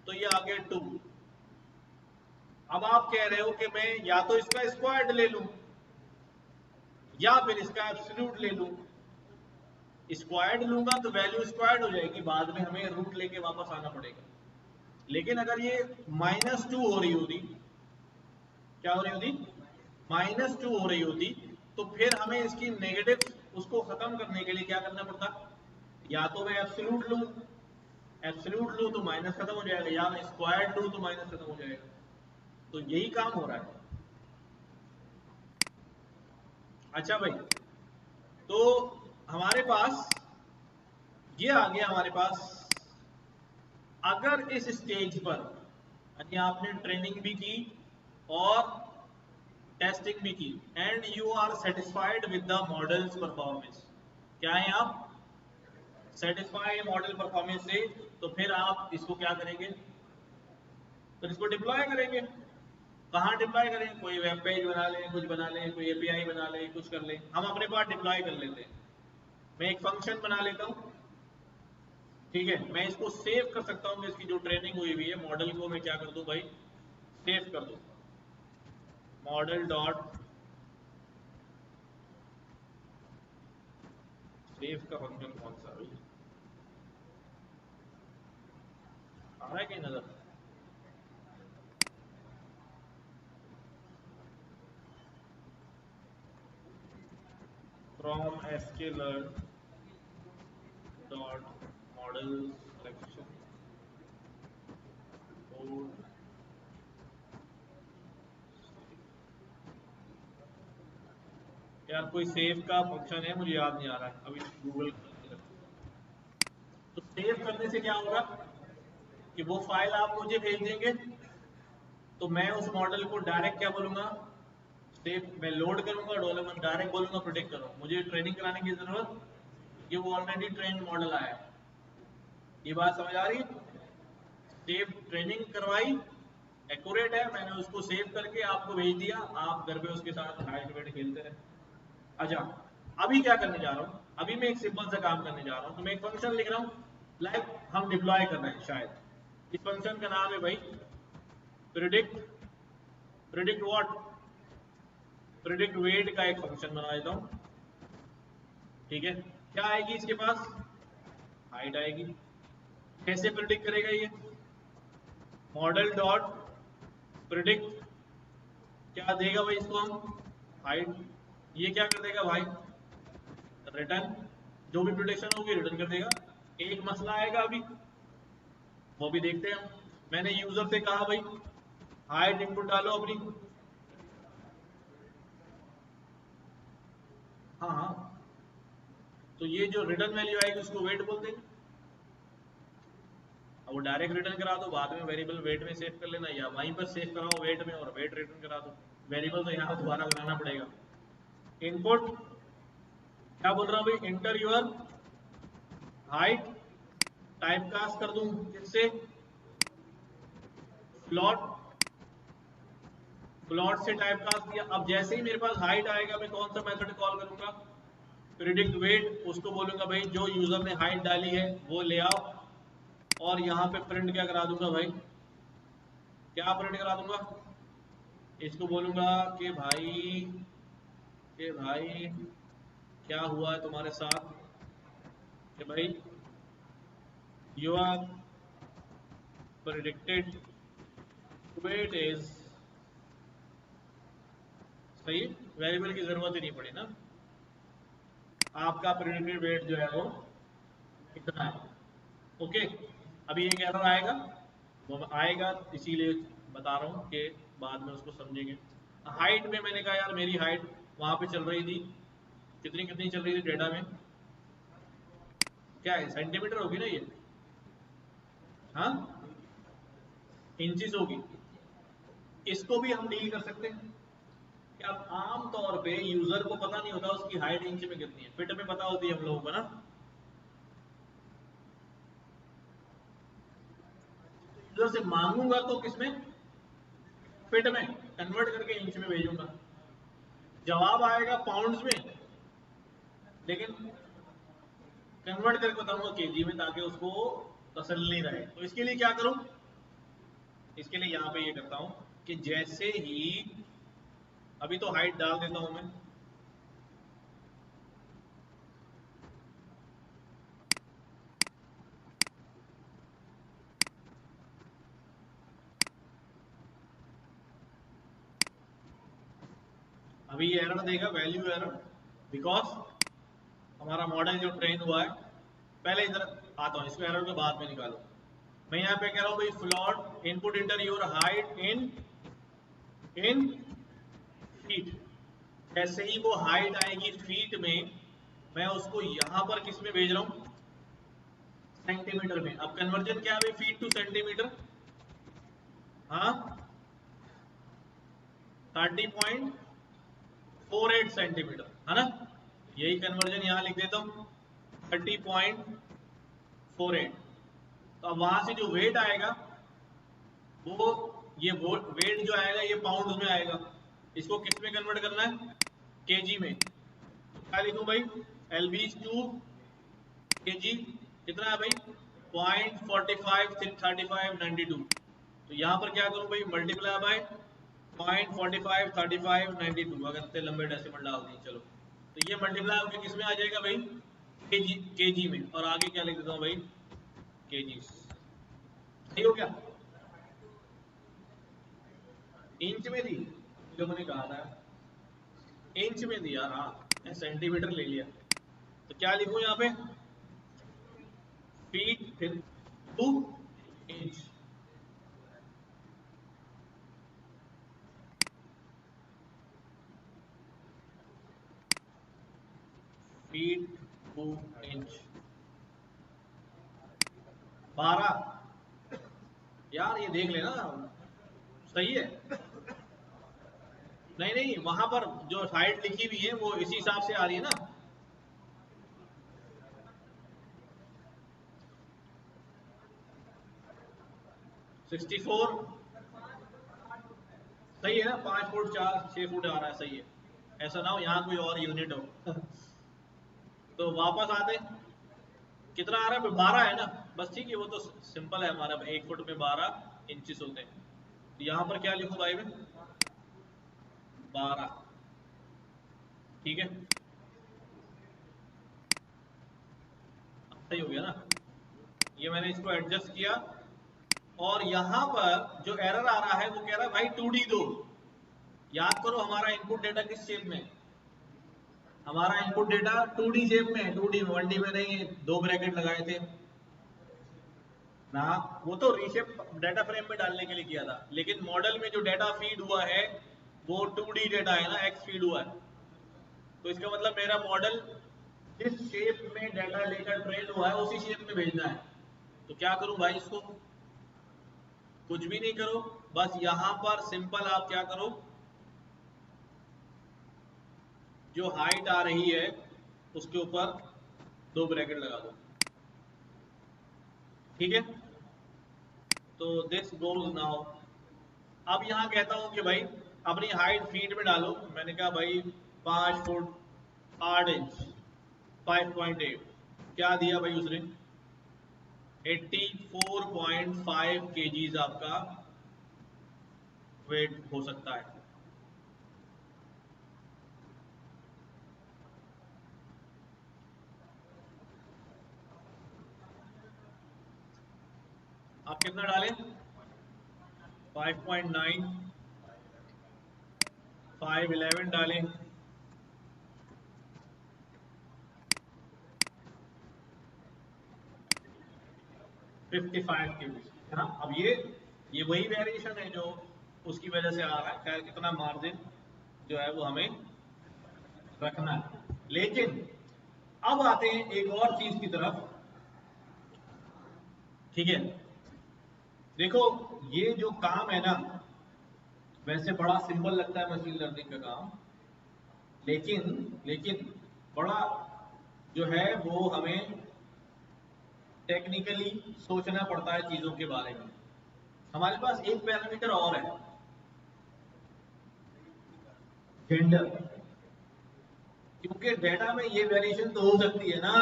तो ये आ गया 2। अब आप कह रहे हो कि मैं या तो इसका स्क्वायर्ड ले लूं या फिर इसका एब्सोल्यूट ले लूं। स्क्वायर्ड लूंगा तो वैल्यू स्क्वायर्ड हो जाएगी, बाद में हमें रूट लेके वापस आना पड़ेगा। लेकिन अगर ये -2 हो रही होती, क्या हो रही होती, -2 हो रही होती, तो फिर हमें इसकी नेगेटिव उसको खत्म करने के लिए क्या करना पड़ता, या तो मैं एब्सोल्यूट लूं, एब्सोल्यूट लूं तो माइनस खत्म हो जाएगा, या मैं स्क्वायर्ड लूं तो माइनस खत्म हो जाएगा। तो यही काम हो रहा है। अच्छा भाई, तो हमारे पास ये आ गया हमारे पास, अगर इस स्टेज पर यानी आपने ट्रेनिंग भी की और टेस्टिंग भी की and you are satisfied with the models performance, क्या है आप सेटिस्फाई मॉडल परफॉर्मेंस से, तो फिर आप इसको क्या करेंगे, तो इसको डिप्लॉय करेंगे। कहाँ डिप्लॉय करें, कोई वेब पेज बना लें, कुछ बना लें, कोई एपीआई बना लें, कुछ कर लें, हम अपने पास डिप्लॉय कर लेते हैं। मैं एक फंक्शन बना लेता हूँ, ठीक है, मैं इसको सेव कर सकता हूँ, इसकी जो ट्रेनिंग हुई हुई है मॉडल को मैं क्या कर दूं भाई, सेव कर दूं, मॉडल डॉट सेव का फंक्शन कौन सा है, आ रहा है कहीं नजर, from sklearn dot model selection code. यार कोई सेव का फंक्शन है, मुझे याद नहीं आ रहा है, अभी गूगल कर, तो सेव करने से क्या होगा कि वो फाइल आप मुझे भेज देंगे, तो मैं उस मॉडल को डायरेक्ट क्या बोलूंगा, सेव, मैं लोड करूंगा डेवलपमेंट, डायरेक्ट बोलूंगा प्रोटेक्ट करो, मुझे ट्रेनिंग कराने की जरूरत, ये वो ऑलरेडी ट्रेंड मॉडल आया है। ये बात समझ आ रही है, सेव ट्रेनिंग करवाई, एक्यूरेट है, मैंने उसको सेव करके आपको भेज दिया, आप घर पे उसके साथ हाइट वेट खेलते रहे। अच्छा, अभी क्या करने जा रहा हूँ, अभी मैं एक सिंपल सा काम करने जा रहा हूँ, तो मैं एक फंक्शन लिख रहा हूँ, लाइक हम डिप्लॉय कर रहे हैं शायद। इस फंक्शन का नाम है भाई predict, predict what, predict weight का एक फंक्शन बना देता हूँ, ठीक है। क्या आएगी इसके पास, हाइट आएगी। कैसे प्रिडिक्ट करेगा ये, मॉडल डॉट प्रिडिक्ट, क्या देगा भाई इसको हम, हाइट, ये क्या कर देगा भाई, रिटर्न, जो भी प्रिडिक्शन होगी रिटर्न कर देगा। एक मसला आएगा अभी, वो भी देखते हैं हम। मैंने यूजर से कहा भाई हाइट इनपुट डालो अपनी, हाँ हाँ, तो ये जो रिटर्न वैल्यू आएगी उसको वेट बोल देंगे। अब वो डायरेक्ट रिटर्न करा दो, बाद में वेरिएबल वेट में सेव कर लेना, या वहीं पर सेव कराओ वेट में और वेट रिटर्न करा दो, वेरिएबल तो यहाँ दोबारा बनाना पड़ेगा। इनपुट क्या बोल रहा हूँ भाई, enter your height, type cast कर दूं किससे, फ्लॉट, फ्लॉट से टाइप कास्ट किया। अब जैसे ही मेरे पास हाइट आएगा मैं कौन सा मेथड कॉल करूंगा, प्रिडिक्ट वेट, उसको बोलूंगा भाई जो यूजर ने हाइट डाली है वो ले आओ, और यहाँ पे प्रिंट क्या करा दूंगा भाई, क्या प्रिंट करा दूंगा, इसको बोलूंगा कि भाई क्या हुआ है तुम्हारे साथ, कि भाई you are predicted weight is, सही, वेरिएबल की जरूरत ही नहीं पड़ी ना, आपका प्रिडिक्टेड वेट जो है वो इतना है, ओके। अभी एक एरर आएगा, वो आएगा, इसीलिए बता रहा हूँ कि बाद में उसको समझेंगे। हाइट में मैंने कहा यार मेरी हाइट वहां पे चल रही थी, कितनी कितनी चल रही थी डेटा में, क्या है सेंटीमीटर होगी ना ये, हाँ इंचेस होगी। इसको भी हम डील कर सकते हैं कि अब आम तौर पे यूजर को पता नहीं होता उसकी हाइट इंच में कितनी है, फिट में पता होती है हम लोगों को ना। यूजर से मांगूंगा तो किसमें, फिट में कन्वर्ट करके इंच में भेजूंगा, जवाब आएगा पाउंड्स में, लेकिन कन्वर्ट करके बताऊंगा केजी में, ताकि उसको तसल्ली रहे। तो इसके लिए क्या करूं, इसके लिए यहां पे ये करता हूं कि जैसे ही, अभी तो हाइट डाल देता हूं मैं, अभी ये एरर देगा, वैल्यू एरर, बिकॉज हमारा मॉडल जो ट्रेन हुआ है, पहले इधर आता हूँ, इसको एरर के बाद में निकालो। मैं यहाँ पे कह रहा हूँ भाई float input enter your height in in feet. जैसे ही वो हाइट आएगी फीट में, मैं उसको यहां पर किस में भेज रहा हूँ, सेंटीमीटर में। अब कन्वर्जन क्या है, फीट टू सेंटीमीटर, हाँ 30.48 सेंटीमीटर है ना, यही कन्वर्जन यहाँ लिख देता हूँ 30.48। तो अब वहां से जो वेट आएगा वो, ये वेट जो आएगा ये पाउंड में आएगा, इसको किस में कन्वर्ट करना है, केजी में। तो क्या लिखूं भाई, एलबीज टू केजी कितना है भाई, 0.45 35 92। तो यहाँ पर क्या करूं भाई, मल्टीप्लाई बाय 0.45 35 92, अगर इतने लंबे डेसिमल डाल दिए चलो, तो ये मल्टीप्लाई होकर किस में आ जाएगा भाई, केजी में। और आगे क्या लिख देता हूँ भाई, केजी। सही हो गया, इंच में थी जो मैंने कहा था, इंच में थी यार, हाँ सेंटीमीटर ले लिया। तो क्या लिखूं यहाँ पे, फीट फिर to inch, feet to inch 12। यार ये देख लेना, सही है। नहीं नहीं, वहां पर जो हाइट लिखी हुई है वो इसी हिसाब से आ रही है ना, 64। सही है ना, 5 फुट 4 6 फुट आ रहा है, सही है। ऐसा ना हो यहाँ कोई और यूनिट हो। तो वापस आते, कितना आ रहा है, 12 है ना, बस ठीक है, वो तो सिंपल है हमारा, 1 फुट में 12 इंचेस होते हैं। तो यहाँ पर क्या लिखूं भाई में, 12, ठीक है, सही हो गया ना। ये मैंने इसको एडजस्ट किया, और यहाँ पर जो एरर आ रहा है वो कह रहा है भाई 2D दो। याद करो हमारा इनपुट डेटा किस शेप में, हमारा इनपुट डेटा 2D शेप में है, 2D में, 1D में नहीं, दो ब्रैकेट लगाए थे ना, वो तो रीशेप डाटा फ्रेम में डालने के लिए किया था, लेकिन मॉडल में जो डाटा फीड हुआ है वो 2D डाटा है ना, एक्स फीड हुआ है। तो इसका मतलब मेरा मॉडल जिस शेप में डाटा लेकर ट्रेन हुआ है उसी शेप में भेजना है। तो क्या करूं भाई, इसको कुछ भी नहीं करो, बस यहां पर सिंपल आप क्या करो, जो हाइट आ रही है उसके ऊपर दो ब्रैकेट लगा दो, ठीक है। तो दिस गोज नाउ। अब यहाँ कहता हूं कि भाई अपनी हाइट फीट में डालो, मैंने कहा भाई 5 फुट 8 इंच, 5.8। क्या दिया भाई उसने, 84.5 केजीज आपका वेट हो सकता है। आप कितना डालें, 5.9, 511 डालें, 55 केजी। है ना। अब ये वही वेरिएशन है जो उसकी वजह से आ रहा है, खैर कितना मार्जिन जो है वो हमें रखना है। लेकिन अब आते हैं एक और चीज की तरफ, ठीक है। देखो ये जो काम है ना, वैसे बड़ा सिंपल लगता है मशीन लर्निंग का काम, लेकिन लेकिन बड़ा जो है वो हमें टेक्निकली सोचना पड़ता है चीजों के बारे में। हमारे पास एक पैरामीटर और है, जेंडर। क्योंकि डेटा में ये वेरिएशन तो हो सकती है ना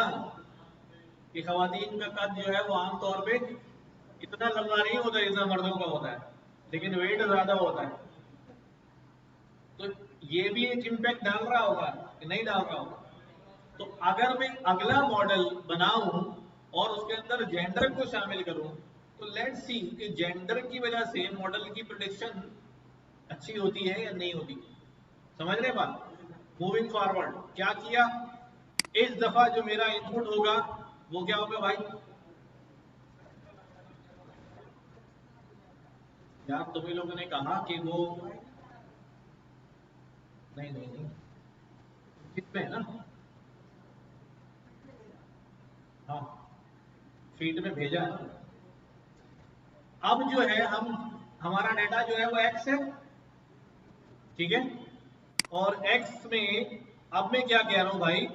कि खवातीन का कद जो है वो आमतौर पे इतना लंबा नहीं होता जितना मर्दों का होता है, लेकिन वेट ज्यादा होता है। तो ये भी एक इम्पैक्ट डाल रहा होगा कि नहीं डाल रहा होगा। तो अगर मैं अगला मॉडल बनाऊं और उसके अंदर जेंडर को शामिल करूं, तो लेट्स सी कि जेंडर की वजह से मॉडल की प्रेडिक्शन अच्छी होती है या नहीं होती। समझ रहे बात। मूविंग फॉरवर्ड क्या किया, इस दफा जो मेरा इनपुट होगा वो क्या होगा भाई। यार तुम्ही लोगों ने कहा कि वो नहीं नहीं नहीं कितने है ना। हाँ फीड में भेजा है ना। अब जो है हम हमारा डेटा जो है वो एक्स है, ठीक है। और एक्स में अब मैं क्या कह रहा हूं भाई,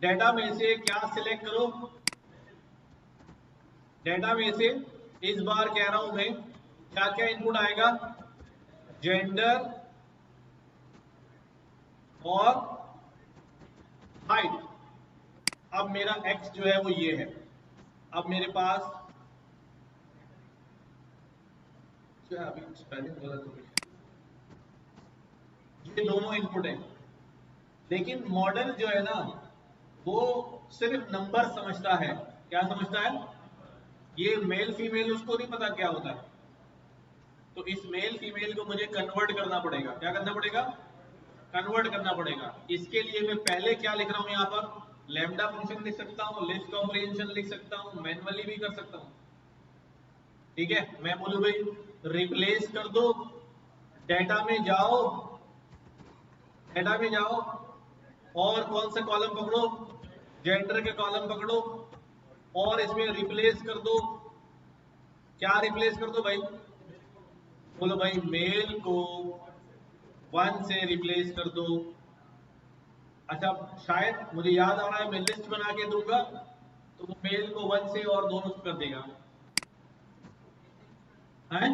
डेटा में से क्या सिलेक्ट करो, डेटा में से इस बार कह रहा हूं मैं क्या क्या इनपुट आएगा, जेंडर और हाइट। अब मेरा एक्स जो है वो ये है। अब मेरे पास क्या, अभी स्पेलिंग गलत हो गई, ये दोनों इनपुट है। लेकिन मॉडल जो है ना वो सिर्फ नंबर समझता है। क्या समझता है, ये मेल फीमेल उसको नहीं पता क्या होता है। तो इस मेल फीमेल को मुझे कन्वर्ट करना पड़ेगा। क्या करना पड़ेगा, कन्वर्ट करना पड़ेगा। इसके लिए मैं पहले क्या लिख रहा हूं यहां पर, लैम्डा फंक्शन लिख सकता हूं, लिस्ट कॉम्प्रिहेंशन लिख सकता हूं, मैन्युअली भी कर सकता हूं। ठीक है, मैं बोलूं भाई रिप्लेस कर दो, डेटा में जाओ, डेटा में जाओ और कौन सा कॉलम पकड़ो, जेंडर के कॉलम पकड़ो और इसमें रिप्लेस कर दो। क्या रिप्लेस कर दो भाई, बोलो भाई मेल को 1 से रिप्लेस कर दो। अच्छा शायद मुझे याद आ रहा है, मैं लिस्ट बना के दूंगा तो वो मेल को 1 से और दोनों कर देगा है।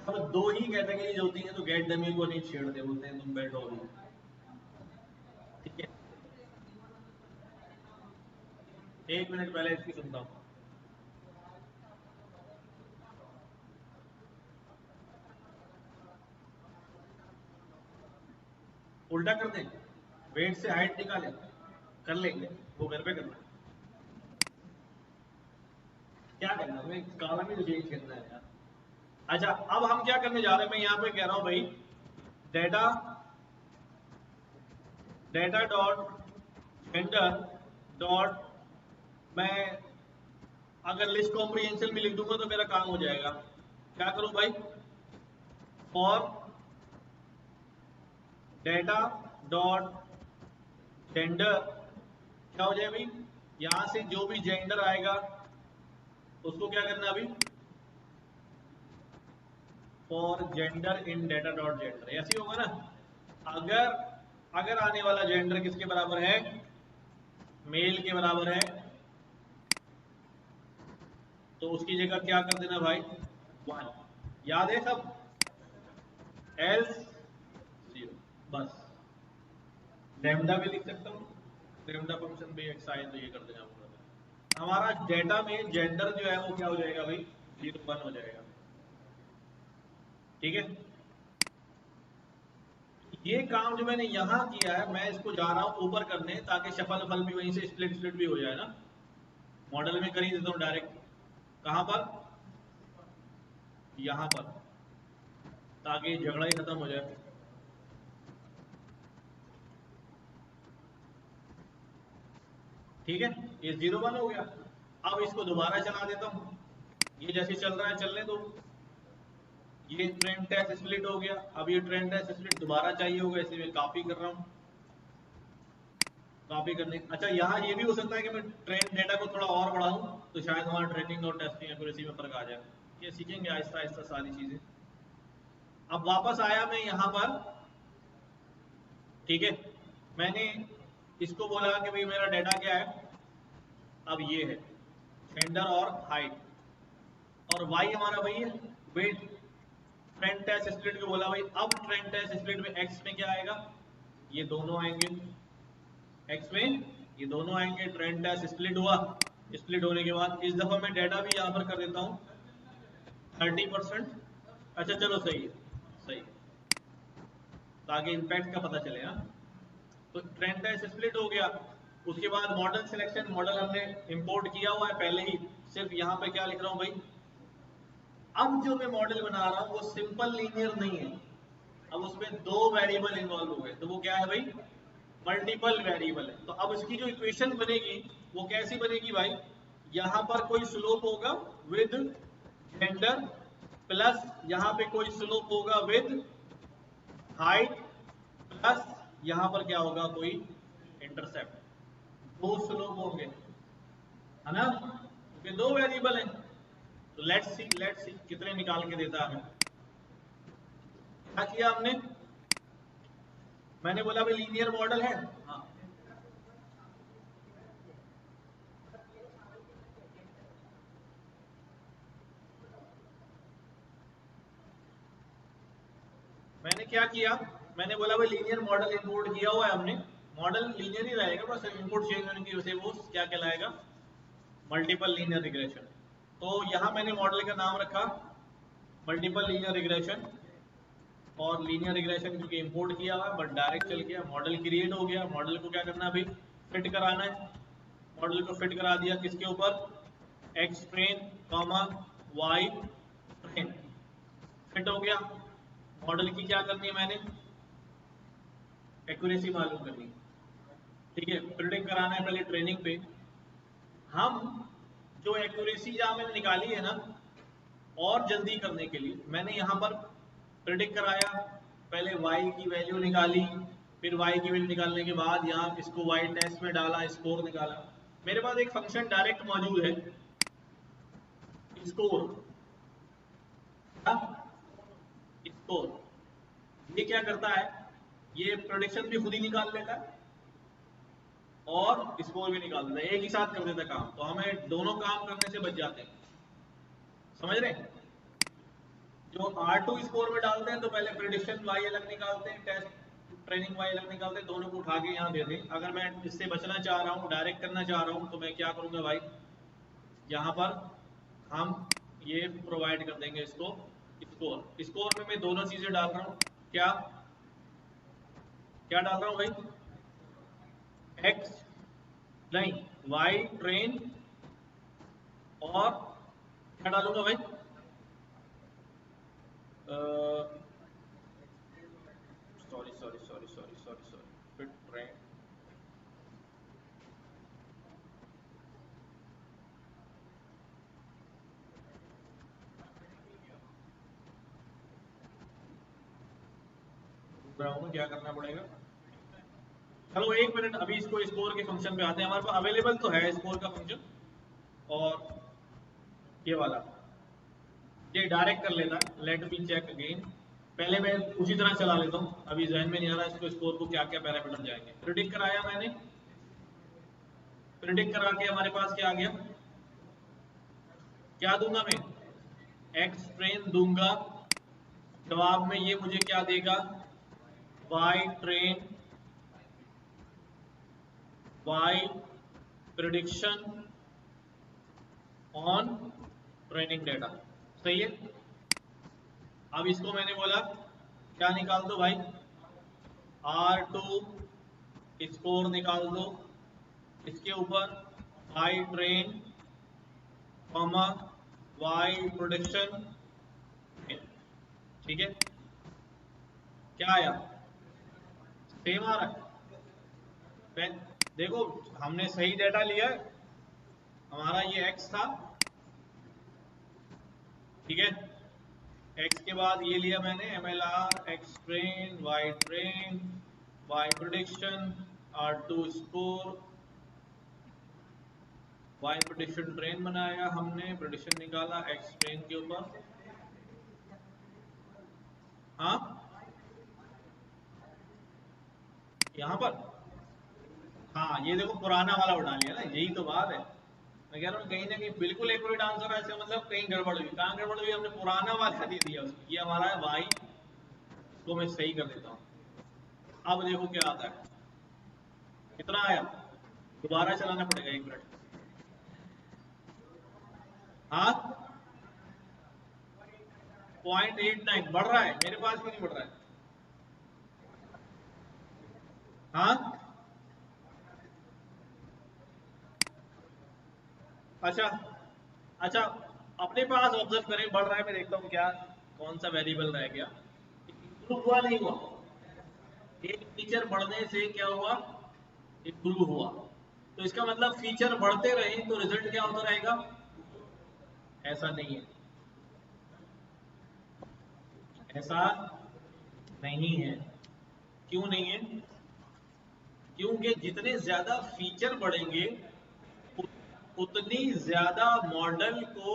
अब दो ही कैटेगरीज होती हैं तो गेट डमी को नहीं छेड़ते, बोलते हैं तुम बैठो अभी। ठीक है, 1 मिनट पहले इसकी सुनता हूँ। उल्टा कर दें, वेट से हाइट निकालें, कर लेंगे वो घर पे करना। क्या करना है, कॉलम ही तो चेंज करना है यार। अच्छा अब हम क्या करने जा रहे हैं, मैं यहाँ पे कह रहा हूँ भाई data, data dot gender dot, मैं अगर लिस्ट कॉम्प्रिहेंशन में लिख दूंगा तो मेरा काम हो जाएगा। क्या करूं भाई, फॉर डेटा डॉट जेंडर, क्या हो जाए भाई, यहां से जो भी जेंडर आएगा उसको क्या करना अभी, for gender in data dot gender, ऐसे ही होगा ना। अगर अगर आने वाला जेंडर किसके बराबर है, मेल के बराबर है, तो उसकी जगह क्या कर देना भाई 1। याद है सब, एल्स 0, बस। लैम्डा भी लिख सकता हूँ, लैम्डा फंक्शन भी एक्स आए तो ये कर देना पूरा। हमारा डेटा में जेंडर जो है वो क्या हो जाएगा भाई, 0 1 हो जाएगा। ठीक है, ये काम जो मैंने यहां किया है मैं इसको जा रहा हूं ऊपर करने, ताकि शफल फल भी वहीं से स्प्लिट स्प्लिट भी हो जाए ना। मॉडल में कर ही देता हूँ डायरेक्ट, कहां पर, यहां पर, ताकि झगड़ा ही खत्म हो जाए। ठीक है, ये 0 1 हो गया। अब इसको दोबारा चला देता हूँ, ये जैसे चल रहा है चलने दो। ये ट्रेंड टेस्ट स्प्लिट हो गया, अब ये ट्रेंड टेस्ट स्प्लिट दोबारा चाहिए होगा, इसलिए मैं कॉपी कर रहा हूँ। कॉपी करने, अच्छा यहाँ ये भी हो सकता है कि मैं ट्रेन डेटा को थोड़ा और बढ़ाऊं, तो शायद वहाँ ट्रेनिंग और टेस्टिंग एक्यूरेसी में फर्क आ जाए। ये सीखेंगे आहिस्ता आहिस्ता सारी चीजें। अब वापस आया मैं यहाँ पर, ठीक है, मैंने इसको बोला कि भाई मेरा डेटा क्या है, अब ये है जेंडर और हाइट, और वाई हमारा वही है वेट। ट्रेंड टेस्ट स्प्लिट को बोला भाई, अब ट्रेंड टेस्ट स्प्लिट में एक्स में क्या आएगा, ये दोनों आएंगे, एक्स में ये दोनों आएंगे। ट्रेंड टेस्ट स्प्लिट हुआ, स्प्लिट होने के बाद इस दफा मैं डेटा भी यहाँ पर कर देता हूँ 30%। अच्छा चलो सही है, सही है, ताकि इम्पैक्ट का पता चले। हाँ, तो ट्रेंड टेस्ट स्प्लिट हो गया। उसके बाद मॉडल सिलेक्शन, मॉडल हमने इंपोर्ट किया हुआ है पहले ही, सिर्फ यहाँ पे क्या लिख रहा हूँ भाई, अब जो मैं मॉडल बना रहा हूँ वो सिंपल लीनियर नहीं है, अब उसमें दो वेरिएबल इन्वॉल्व हो गए, तो वो क्या है भाई, मल्टीपल वेरिएबल है। तो अब इसकी जो इक्वेशन बनेगी वो कैसी बनेगी भाई, यहाँ पर कोई स्लोप होगा विद जेंडर, प्लस यहाँ पे कोई स्लोप होगा विद हाइट, प्लस यहाँ पर क्या होगा, कोई इंटरसेप्ट। दो स्लोप होंगे, है ना, क्योंकि दो वेरिएबल हैं। तो लेट्स सी कितने निकाल के देता है हमें। क्या किया हमने, मैंने बोला भाई लीनियर मॉडल है, हाँ, मैंने क्या किया, मैंने बोला भाई लीनियर मॉडल इंपोर्ट किया हुआ है हमने, मॉडल लीनियर ही रहेगा, बस इनपुट चेंज होने की वजह से वो क्या कहलाएगा, मल्टीपल लीनियर रिग्रेशन। तो यहाँ मैंने मॉडल का नाम रखा मल्टीपल लीनियर रिग्रेशन, और लीनियर रिग्रेशन क्योंकि इंपोर्ट किया हुआ है बट डायरेक्ट चल गया, मॉडल क्रिएट हो गया। मॉडल को क्या करना है भाई, फिट कराना है। मॉडल को फिट करा दिया किसके ऊपर, X train comma Y train, fit हो गया। मॉडल की क्या करनी है मैंने, एक्यूरेसी मालूम करनी है, ठीक है, प्रिडिक्ट कराना है पहले ट्रेनिंग पे। हम जो एक्यूरेसी जहां मैंने निकाली है ना, और जल्दी करने के लिए मैंने यहाँ पर प्रिडिक्ट कराया, पहले y की वैल्यू निकाली, फिर y की वैल्यू निकालने के बाद यहाँ इसको y टेस्ट में डाला, स्कोर निकाला। मेरे पास एक फंक्शन डायरेक्ट मौजूद है स्कोर, स्कोर ये क्या करता है, ये प्रोडिक्शन भी खुद ही निकाल लेता है और स्कोर भी निकाल देता है, एक ही साथ कर देता है काम, तो हमें दोनों काम करने से बच जाते हैं। समझ रहे हैं, जो R2 स्कोर में डालते हैं तो पहले प्रिडिक्शन y अलग निकालते हैं, टेस्ट ट्रेनिंग y अलग निकालते हैं, दोनों को उठा के यहाँ दे दें। अगर मैं इससे बचना चाह रहा हूँ, डायरेक्ट करना चाह रहा हूँ, तो मैं क्या करूँगा भाई, यहाँ पर हम ये प्रोवाइड कर देंगे इसको स्कोर। स्कोर में मैं दोनों चीजें डाल रहा हूँ, क्या क्या डाल रहा हूँ भाई, एक्स नहीं वाई ट्रेन, और क्या डालूंगा भाई, sorry sorry sorry sorry sorry sorry फिर ट्रेन, क्या करना पड़ेगा, चलो एक मिनट, अभी इसको स्कोर के फंक्शन पे आते हैं। हमारे पास अवेलेबल तो है स्कोर का फंक्शन, और ये वाला ये डायरेक्ट कर लेता है। लेट मी चेक अगेन, पहले मैं उसी तरह चला लेता हूँ, अभी जहन में नहीं आ रहा इसको स्कोर को क्या क्या पैरामीटर जाएंगे। प्रिडिक्ट कराया मैंने, प्रिडिक्ट करा के हमारे पास क्या आ गया, क्या दूंगा मैं, एक्स ट्रेन दूंगा, जवाब में ये मुझे क्या देगा, Y train Y prediction on training data. सही है, अब इसको मैंने बोला क्या निकाल दो भाई, R2 स्कोर निकाल दो, इसके ऊपर Y train comma Y production, ठीक है, क्या आया, सेम आ रहा है। देखो हमने सही डेटा लिया है, हमारा ये x था, ठीक है। x के बाद ये लिया मैंने MLR, x train, y train, y prediction, R2 score, y prediction train बनाया हमने, प्रेडिक्शन निकाला x ट्रेन के ऊपर। हाँ यहाँ पर, हाँ ये देखो पुराना वाला उठा लिया ना, यही तो बात है। मैं कह रहा हूँ कहीं ना कहीं बिल्कुल एक्यूरेट आंसर है, इसका मतलब कहीं गड़बड़ हुई। कहाँ गड़बड़ हुई? हमने पुराना वाला दे दिया उसको। ये हमारा है y, इसको मैं सही कर देता हूँ। अब देखो क्या आता है, कितना आया, दोबारा चलाना पड़ेगा 1 मिनट। हाँ 0.89 बढ़ रहा है, मेरे पास क्यों नहीं बढ़ रहा है? हाँ अच्छा अच्छा, अपने पास ऑब्जर्व करें, बढ़ रहा है, मैं देखता हूँ क्या कौन सा वेरिएबल रह गया। इम्प्रूव हुआ नहीं हुआ? एक फीचर बढ़ने से क्या हुआ, इम्प्रूव हुआ। तो इसका मतलब फीचर बढ़ते रहे तो रिजल्ट क्या होता रहेगा? ऐसा नहीं है, ऐसा नहीं है। क्यों नहीं है? क्योंकि जितने ज्यादा फीचर बढ़ेंगे उतनी ज्यादा मॉडल को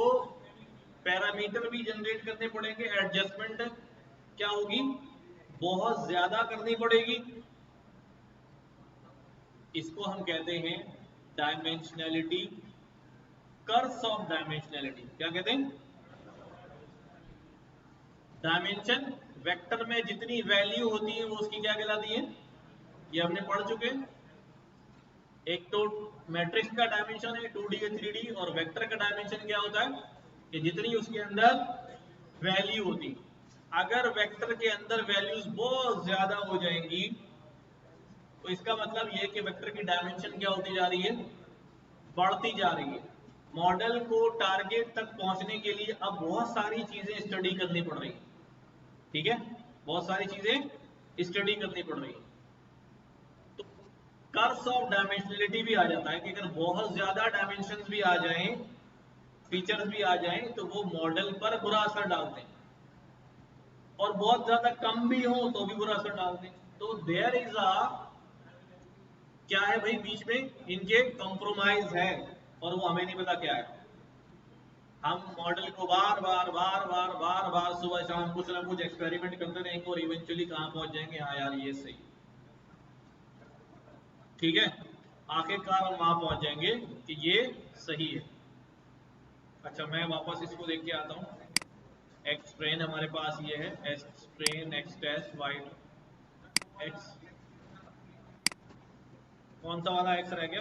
पैरामीटर भी जनरेट करने पड़ेंगे, एडजस्टमेंट क्या होगी, बहुत ज्यादा करनी पड़ेगी। इसको हम कहते हैं डायमेंशनैलिटी, कर्स ऑफ डायमेंशनैलिटी। क्या कहते हैं? डायमेंशन वेक्टर में जितनी वैल्यू होती है वो उसकी क्या कहलाती है, ये हमने पढ़ चुके हैं। एक तो मैट्रिक्स का डायमेंशन है 2D या 3D, और वेक्टर का डायमेंशन क्या होता है कि जितनी उसके अंदर वैल्यू होती। अगर वेक्टर के अंदर वैल्यूज बहुत ज्यादा हो जाएंगी तो इसका मतलब ये कि वेक्टर की डायमेंशन क्या होती जा रही है, बढ़ती जा रही है। मॉडल को टारगेट तक पहुंचने के लिए अब बहुत सारी चीजें स्टडी करनी पड़ रही है, ठीक है, बहुत सारी चीजें स्टडी करनी पड़ रही है। तो कर्स ऑफ डायमेंशनलिटी भी आ जाता है कि अगर बहुत ज्यादा डायमेंशंस भी आ जाएं, फीचर्स भी आ जाएं, तो वो मॉडल पर बुरा असर डालते हैं, और बहुत ज्यादा कम भी हो तो भी बुरा असर डालते हैं। तो देयर इज अ, क्या है भाई, बीच में इनके कॉम्प्रोमाइज है, और वो हमें नहीं पता क्या है। हम मॉडल को बार बार बार बार बार बार सुबह शाम कुछ ना कुछ एक्सपेरिमेंट करते रहेंगे, और इवेंचुअली कहाँ पहुंच जाएंगे, हाँ यार ये सही, ठीक है, आखिरकार हम वहां पहुंच जाएंगे कि ये सही है। अच्छा मैं वापस इसको देख के आता हूँ। एक्स ट्रेन हमारे पास ये है, X train, X test, Y X, कौन सा वाला एक्स रह गया?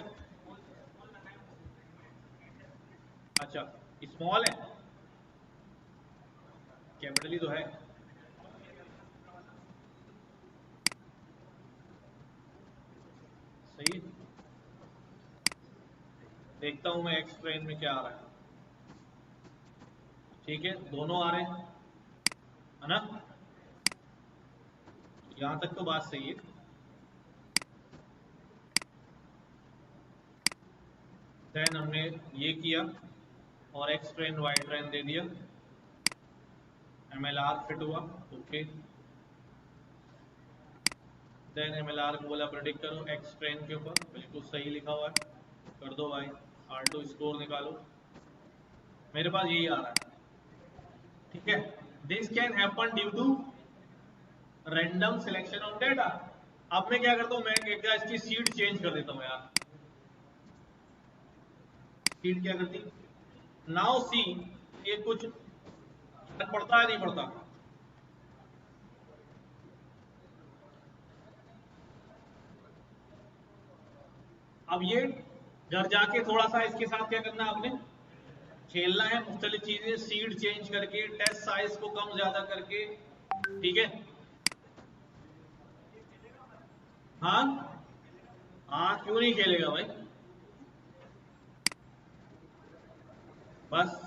अच्छा स्मॉल है, कैपिटल ही तो है। सही है, देखता हूं मैं एक्स ट्रेन में क्या आ रहा है। ठीक है दोनों आ रहे हैं, है ना, यहां तक तो बात सही है। देन हमने ये किया और एक्स ट्रेन वाई ट्रेन दे दिया, MLR फिट हुआ, ओके। देन MLR को बोला प्रेडिक्ट करो एक्स ट्रेन के ऊपर, बिल्कुल सही लिखा हुआ है, कर दो भाई। R2 स्कोर निकालो, मेरे पास यही आ रहा है, ठीक है। This can happen due to random selection of data. अब मैं क्या करता हूँ, मैं क्या इसकी सीड चेंज कर देता हूँ यार। सीड क्या करती, नाउ सी, ये कुछ फर्क पड़ता है नहीं पड़ता? अब ये घर जाके थोड़ा सा इसके साथ क्या करना है आपने, खेलना है, मुख्तलिफ चीजें सीड चेंज करके, टेस्ट साइज को कम ज्यादा करके, ठीक है। हाँ हाँ क्यों नहीं खेलेगा भाई, बस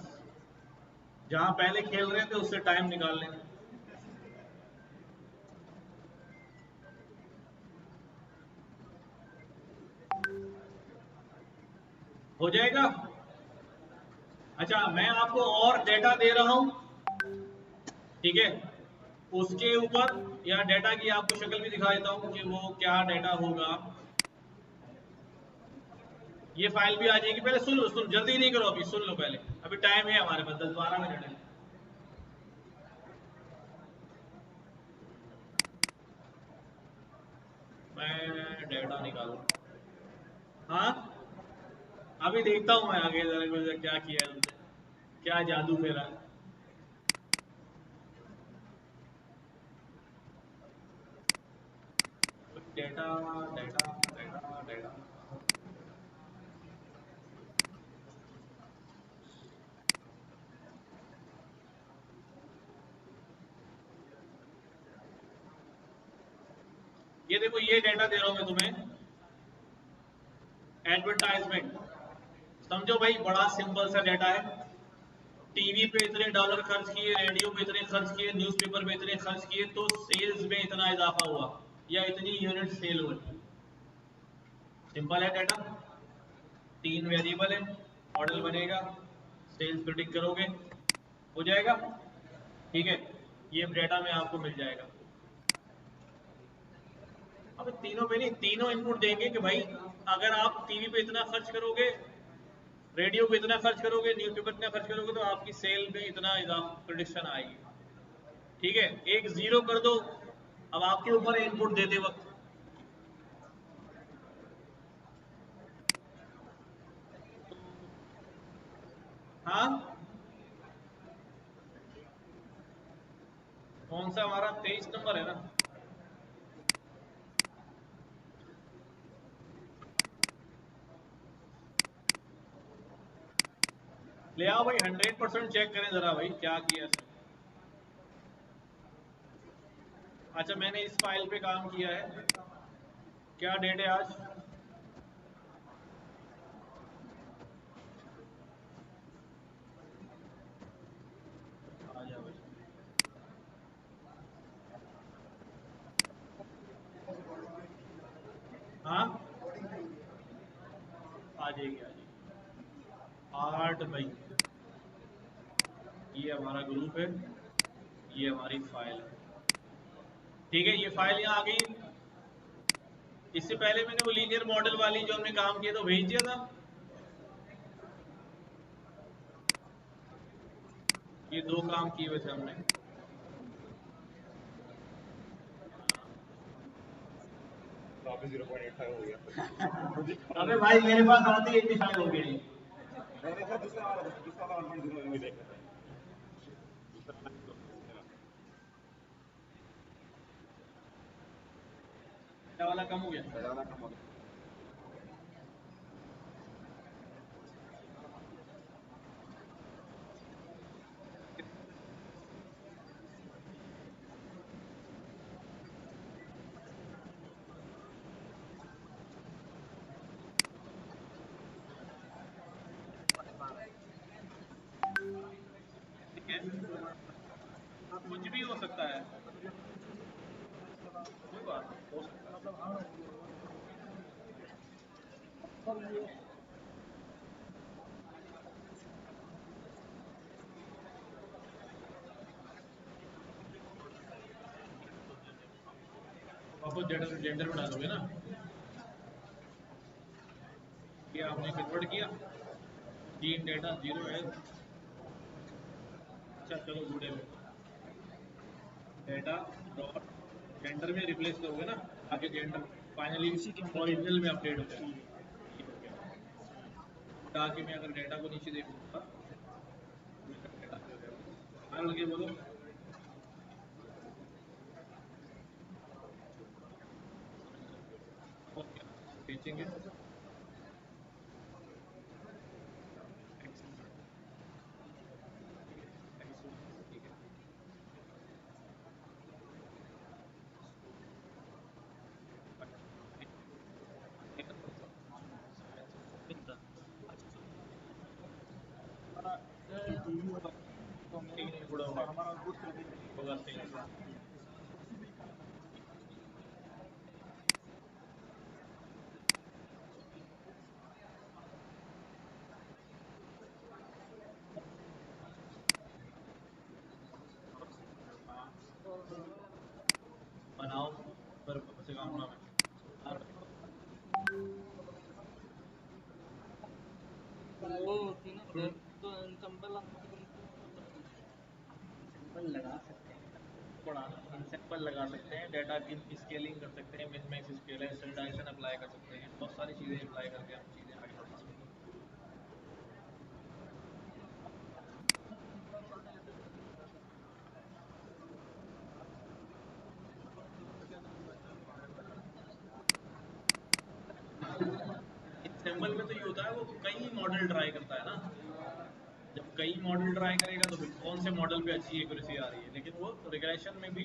जहां पहले खेल रहे थे उससे टाइम निकाल लें, हो जाएगा। अच्छा, मैं आपको और डेटा दे रहा हूं, ठीक है, उसके ऊपर या डेटा की आपको शक्ल भी दिखा देता हूं कि वो क्या डेटा होगा। ये फाइल भी आ जाएगी। पहले सुन लो, सुन, जल्दी नहीं करो, अभी सुन लो पहले, अभी टाइम है हमारे पास, 10-12 मिनट है। मैं डेटा निकालू, हाँ, अभी देखता हूँ मैं आगे जरा कुछ क्या किया है तुमने, क्या जादू फेरा है। डेटा डेटा डेटा डेटा, ये देखो, ये डेटा दे रहा हूं मैं तुम्हें, एडवर्टाइजमेंट। समझो भाई, बड़ा सिंपल सा डेटा है। टीवी पे इतने डॉलर खर्च किए, रेडियो पे इतने खर्च किए, न्यूज़पेपर पे इतने खर्च किए, तो सेल्स में इतना इजाफा हुआ या इतनी यूनिट सेल हुई। सिंपल है डेटा, 3 वेरिएबल है, मॉडल बनेगा, सेल्स प्रिडिक्ट करोगे, हो जाएगा, ठीक है। ये डेटा में आपको मिल जाएगा। अब तीनों पे नहीं, तीनों इनपुट देंगे कि भाई अगर आप टीवी पे इतना खर्च करोगे, रेडियो पे इतना खर्च करोगे, न्यूज़पेपर इतना खर्च करोगे, तो आपकी सेल में इतना प्रिडिक्शन आएगी, ठीक है। एक जीरो कर दो, अब आपके ऊपर इनपुट देते वक्त। हाँ, कौन सा, हमारा 23 नंबर है ना। ले आओ भाई, 100% चेक करें जरा भाई क्या किया इसने। अच्छा, मैंने इस फाइल पे काम किया है। क्या डेट है आज? आ जाओ भाई। हाँ, आ जाएगी, आ जाएगी। 8 मई, ये हमारा ग्रुप है, ये हमारी फाइल है, ठीक है। ये फाइल यहाँ आ गई। इससे पहले मैंने वो लीनियर मॉडल वाली जो हमने काम किया था भेज दिया था। ये 2 काम किए हुए थे हमने। काफी 0.85 हो गया। अबे भाई, मेरे पास आते ही 85 हो गई। मैंने कहा दूसरा वाला 1.0 भी देखा था। पहला वाला कम हो गया। पहला वाला कम हो गया। ठीक है, कुछ भी हो सकता है, कोई बात नहीं, हो सकता है। वापस जेंडर जेंडर में डालोगे ना, ये आपने कन्वर्ट किया, जीन डेटा 0 है। अच्छा चलो, गुड है। डेटा डॉट जेंडर में रिप्लेस करोगे ना, आगे जेंडर फाइनली ओरिजिनल में अपडेट हो जाएगा। ये हो गया। उठा के मैं अगर डेटा को नीचे देखूंगा, डेटा हो जाएगा। आगे लगे बोलो। ओके, बेचेंगे। ठीक है, तीन इनपुट होगा, होगा 3। जैसे कामना में वो होती है ना तो एंसेंबल लगा सकते हैं, बड़ा सैंपल लगा सकते हैं, डेटा की स्केलिंग कर सकते हैं, मिन मैक्स स्केल है, स्टैंडर्डाइजेशन अप्लाई कर सकते हैं, बहुत सारी चीज़ें अप्लाई करके हम चीज़ें आगे बढ़ा सकते हैं। सैंपल में तो ये होता है वो कई मॉडल ट्राई करता है ना, जब कई मॉडल ट्राई करेगा तो फिर कौन से मॉडल पे अच्छी एक्यूरेसी आ रही है, लेकिन वो रिग्रेशन में भी